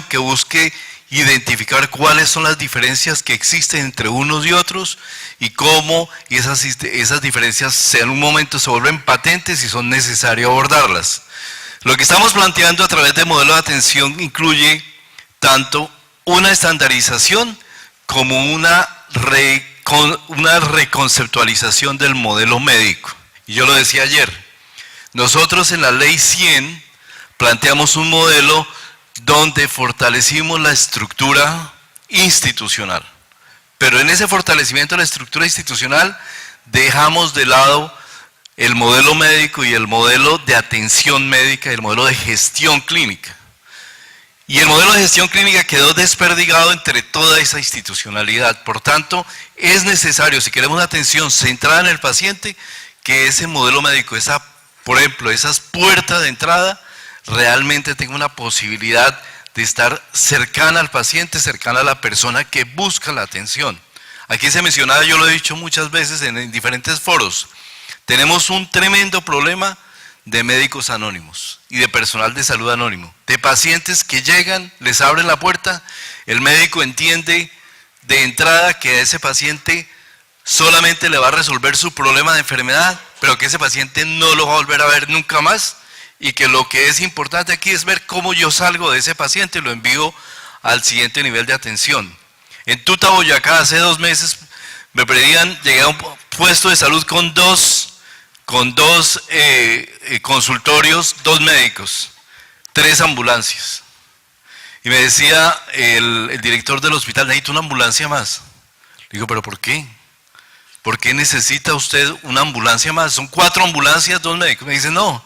que busque identificar cuáles son las diferencias que existen entre unos y otros y cómo esas diferencias en un momento se vuelven patentes y son necesario abordarlas. Lo que estamos planteando a través del modelo de atención incluye tanto una estandarización como una reconceptualización del modelo médico. Y yo lo decía ayer, nosotros en la Ley 100 planteamos un modelo donde fortalecimos la estructura institucional, pero en ese fortalecimiento de la estructura institucional dejamos de lado el modelo médico y el modelo de atención médica y el modelo de gestión clínica. Y el modelo de gestión clínica quedó desperdigado entre toda esa institucionalidad. Por tanto, es necesario, si queremos una atención centrada en el paciente, que ese modelo médico, por ejemplo, esas puertas de entrada, realmente tenga una posibilidad de estar cercana al paciente, cercana a la persona que busca la atención. Aquí se mencionaba, yo lo he dicho muchas veces en diferentes foros, tenemos un tremendo problema de médicos anónimos y de personal de salud anónimo, de pacientes que llegan, les abren la puerta, el médico entiende de entrada que a ese paciente solamente le va a resolver su problema de enfermedad, pero que ese paciente no lo va a volver a ver nunca más, y que lo que es importante aquí es ver cómo yo salgo de ese paciente y lo envío al siguiente nivel de atención. En Tuta, Boyacá, hace 2 meses me pedían, llegué a un puesto de salud con dos consultorios, 2 médicos, 3 ambulancias. Y me decía el director del hospital: necesito una ambulancia más. Le digo: ¿pero por qué? ¿Por qué necesita usted una ambulancia más? Son 4 ambulancias, 2 médicos. Me dice: no,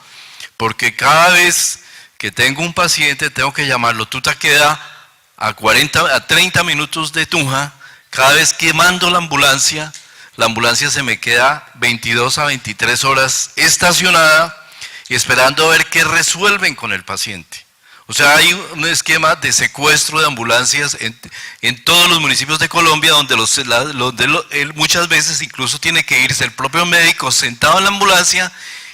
porque cada vez que tengo un paciente tengo que llamarlo. Tuta queda a 30 minutos de Tunja. Cada vez que mando la ambulancia se me queda 22 a 23 horas estacionada y esperando a ver qué resuelven con el paciente. O sea, hay un esquema de secuestro de ambulancias en todos los municipios de Colombia, donde muchas veces incluso tiene que irse el propio médico sentado en la ambulancia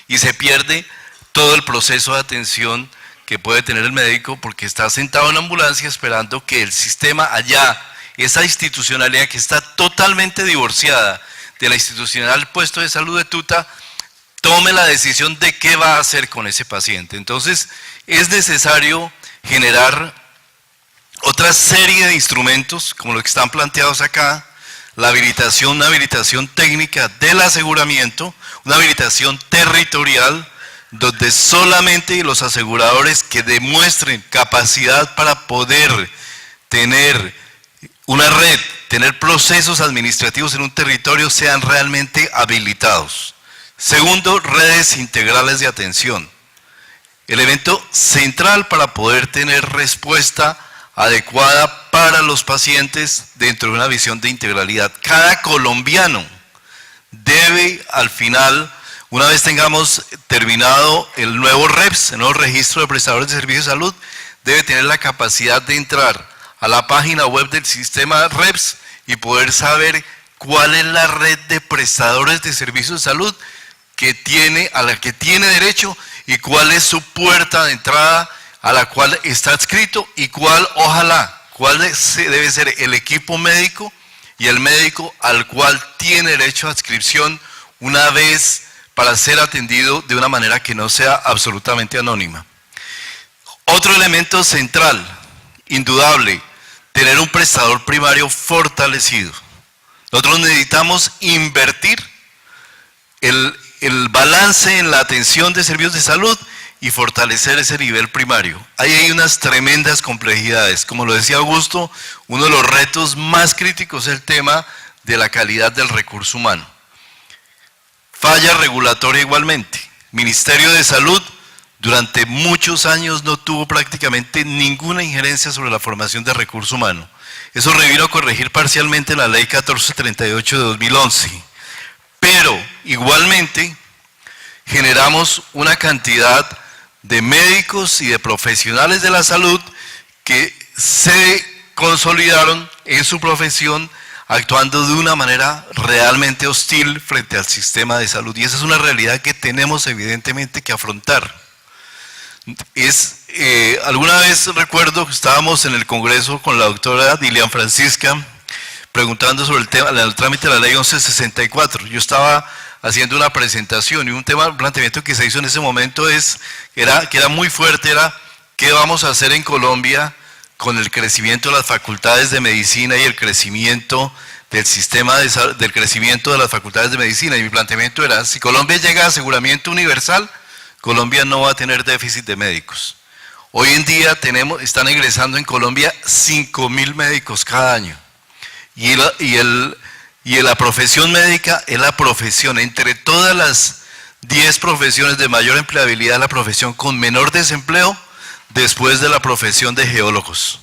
y se pierde todo el proceso de atención que puede tener el médico porque está sentado en la ambulancia esperando que el sistema allá, esa institucionalidad que está totalmente divorciada de la institucional puesto de salud de Tuta, tome la decisión de qué va a hacer con ese paciente. Entonces, es necesario generar otra serie de instrumentos, como los que están planteados acá, una habilitación técnica del aseguramiento, una habilitación territorial, donde solamente los aseguradores que demuestren capacidad para poder tener una red, tener procesos administrativos en un territorio sean realmente habilitados. Segundo, redes integrales de atención. Elemento central para poder tener respuesta adecuada para los pacientes dentro de una visión de integralidad. Cada colombiano debe al final, una vez tengamos terminado el nuevo REPS, el nuevo registro de prestadores de servicios de salud, debe tener la capacidad de entrar a la página web del sistema REPS y poder saber cuál es la red de prestadores de servicios de salud a la que tiene derecho y cuál es su puerta de entrada a la cual está adscrito y cuál debe ser el equipo médico y el médico al cual tiene derecho a adscripción una vez para ser atendido de una manera que no sea absolutamente anónima. Otro elemento central, indudable, tener un prestador primario fortalecido. Nosotros necesitamos invertir el balance en la atención de servicios de salud y fortalecer ese nivel primario. Ahí hay unas tremendas complejidades. Como lo decía Augusto, uno de los retos más críticos es el tema de la calidad del recurso humano. Falla regulatoria igualmente. Ministerio de Salud durante muchos años no tuvo prácticamente ninguna injerencia sobre la formación de recurso humano. Eso revino a corregir parcialmente la Ley 1438 de 2011. Pero igualmente generamos una cantidad de médicos y de profesionales de la salud que se consolidaron en su profesión actuando de una manera realmente hostil frente al sistema de salud. Y esa es una realidad que tenemos evidentemente que afrontar. Alguna vez recuerdo que estábamos en el Congreso con la doctora Dilian Francisca preguntando sobre el tema, el trámite de la ley 1164. Yo estaba haciendo una presentación y un planteamiento que se hizo en ese momento que era muy fuerte, era qué vamos a hacer en Colombia con el crecimiento de las facultades de medicina y el crecimiento del sistema del crecimiento de las facultades de medicina. Y mi planteamiento era, si Colombia llega a aseguramiento universal, Colombia no va a tener déficit de médicos. Hoy en día están ingresando en Colombia 5.000 médicos cada año. Y la profesión médica es la profesión, entre todas las 10 profesiones de mayor empleabilidad, la profesión con menor desempleo después de la profesión de geólogos.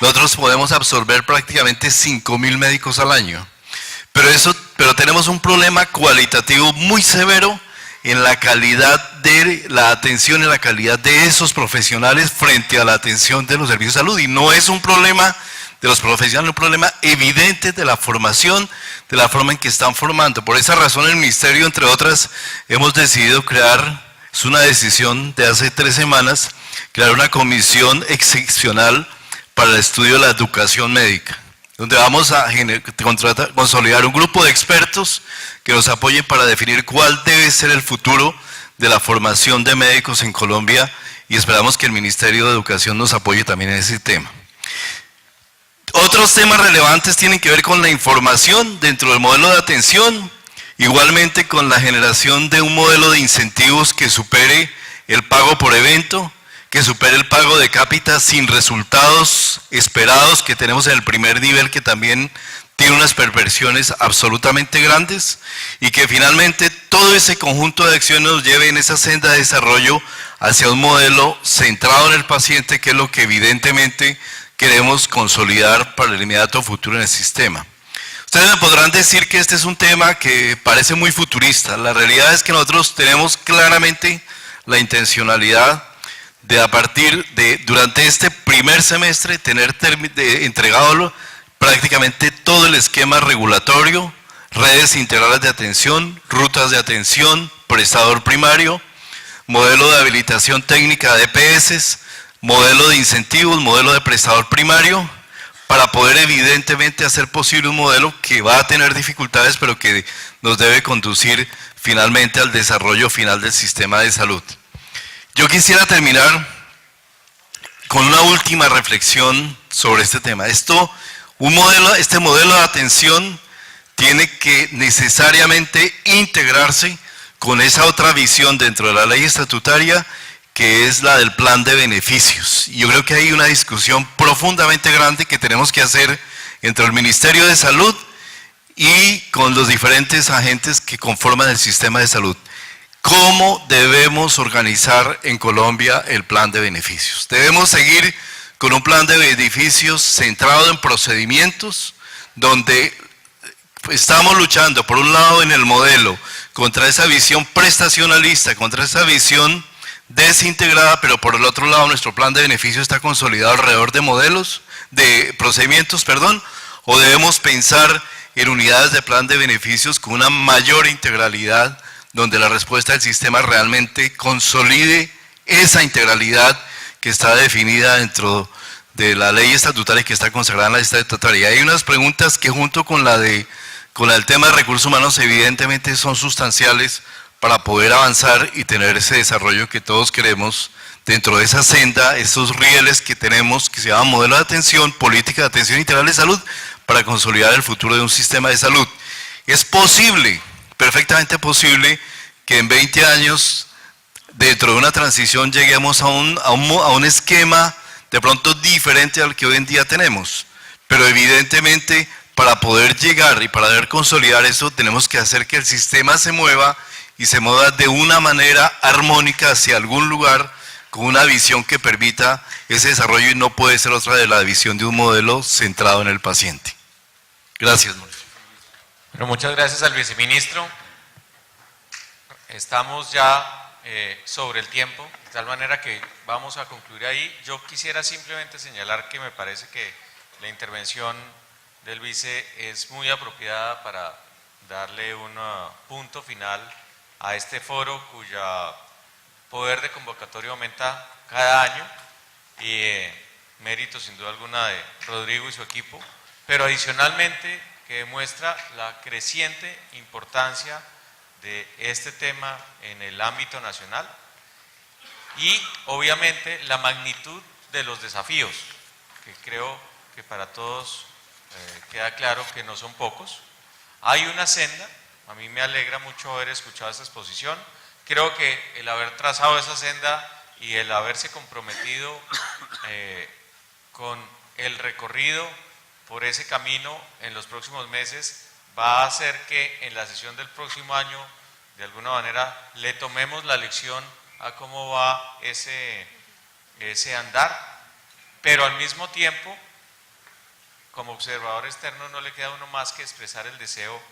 Nosotros podemos absorber prácticamente 5.000 médicos al año. Pero tenemos un problema cualitativo muy severo en la calidad de la atención, en la calidad de esos profesionales frente a la atención de los servicios de salud. Y no es un problema de los profesionales, un problema evidente de la formación, de la forma en que están formando. Por esa razón el Ministerio, entre otras, hemos decidido crear, es una decisión de hace 3 semanas, crear una comisión excepcional para el estudio de la educación médica, donde vamos a consolidar un grupo de expertos que nos apoyen para definir cuál debe ser el futuro de la formación de médicos en Colombia, y esperamos que el Ministerio de Educación nos apoye también en ese tema. Otros temas relevantes tienen que ver con la información dentro del modelo de atención, igualmente con la generación de un modelo de incentivos que supere el pago por evento, que supere el pago de cápita sin resultados esperados que tenemos en el primer nivel, que también tiene unas perversiones absolutamente grandes, y que finalmente todo ese conjunto de acciones nos lleve en esa senda de desarrollo hacia un modelo centrado en el paciente, que es lo que evidentemente queremos consolidar para el inmediato futuro en el sistema. Ustedes me podrán decir que este es un tema que parece muy futurista. La realidad es que nosotros tenemos claramente la intencionalidad de durante este primer semestre tener entregado prácticamente todo el esquema regulatorio, redes integrales de atención, rutas de atención, prestador primario, modelo de habilitación técnica de EPS, modelo de incentivos, modelo de prestador primario, para poder evidentemente hacer posible un modelo que va a tener dificultades, pero que nos debe conducir finalmente al desarrollo final del sistema de salud. Yo quisiera terminar con una última reflexión sobre este tema. Este modelo de atención tiene que necesariamente integrarse con esa otra visión dentro de la ley estatutaria, que es la del plan de beneficios. Y yo creo que hay una discusión profundamente grande que tenemos que hacer entre el Ministerio de Salud y con los diferentes agentes que conforman el sistema de salud. ¿Cómo debemos organizar en Colombia el plan de beneficios? Debemos seguir con un plan de beneficios centrado en procedimientos, donde estamos luchando, por un lado, en el modelo, contra esa visión prestacionalista, contra esa visión desintegrada, pero por el otro lado nuestro plan de beneficios está consolidado alrededor de procedimientos, o debemos pensar en unidades de plan de beneficios con una mayor integralidad, donde la respuesta del sistema realmente consolide esa integralidad que está definida dentro de la ley estatutaria, que está consagrada en la ley estatutaria. Hay unas preguntas que junto con el tema de recursos humanos evidentemente son sustanciales para poder avanzar y tener ese desarrollo que todos queremos dentro de esa senda, estos rieles que tenemos, que se llaman modelo de atención, política de atención integral de salud, para consolidar el futuro de un sistema de salud. Es posible, perfectamente posible, que en 20 años, dentro de una transición, lleguemos a un esquema de pronto diferente al que hoy en día tenemos. Pero evidentemente, para poder llegar y para poder consolidar eso, tenemos que hacer que el sistema se mueva y se mueva de una manera armónica hacia algún lugar, con una visión que permita ese desarrollo, y no puede ser otra de la visión de un modelo centrado en el paciente. Gracias, Mauricio. Bueno, muchas gracias al viceministro. Estamos ya sobre el tiempo, de tal manera que vamos a concluir ahí. Yo quisiera simplemente señalar que me parece que la intervención del vice es muy apropiada para darle un punto final a este foro, cuya poder de convocatoria aumenta cada año, y mérito sin duda alguna de Rodrigo y su equipo, pero adicionalmente que demuestra la creciente importancia de este tema en el ámbito nacional y obviamente la magnitud de los desafíos, que creo que para todos queda claro que no son pocos. Hay una senda, a mí me alegra mucho haber escuchado esta exposición. Creo que el haber trazado esa senda y el haberse comprometido con el recorrido por ese camino en los próximos meses va a hacer que en la sesión del próximo año, de alguna manera, le tomemos la lección a cómo va ese andar, pero al mismo tiempo, como observador externo, no le queda a uno más que expresar el deseo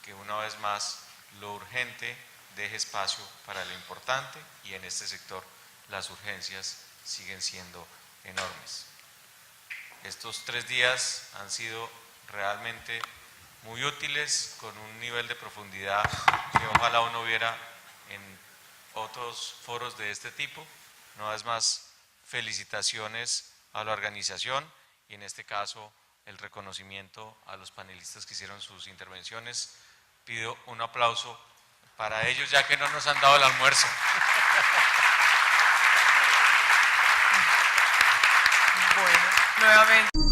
que una vez más lo urgente deje espacio para lo importante, y en este sector las urgencias siguen siendo enormes. Estos 3 días han sido realmente muy útiles, con un nivel de profundidad que ojalá uno viera en otros foros de este tipo. Una vez más, felicitaciones a la organización y en este caso el reconocimiento a los panelistas que hicieron sus intervenciones. Pido un aplauso para ellos, ya que no nos han dado el almuerzo. Bueno, nuevamente.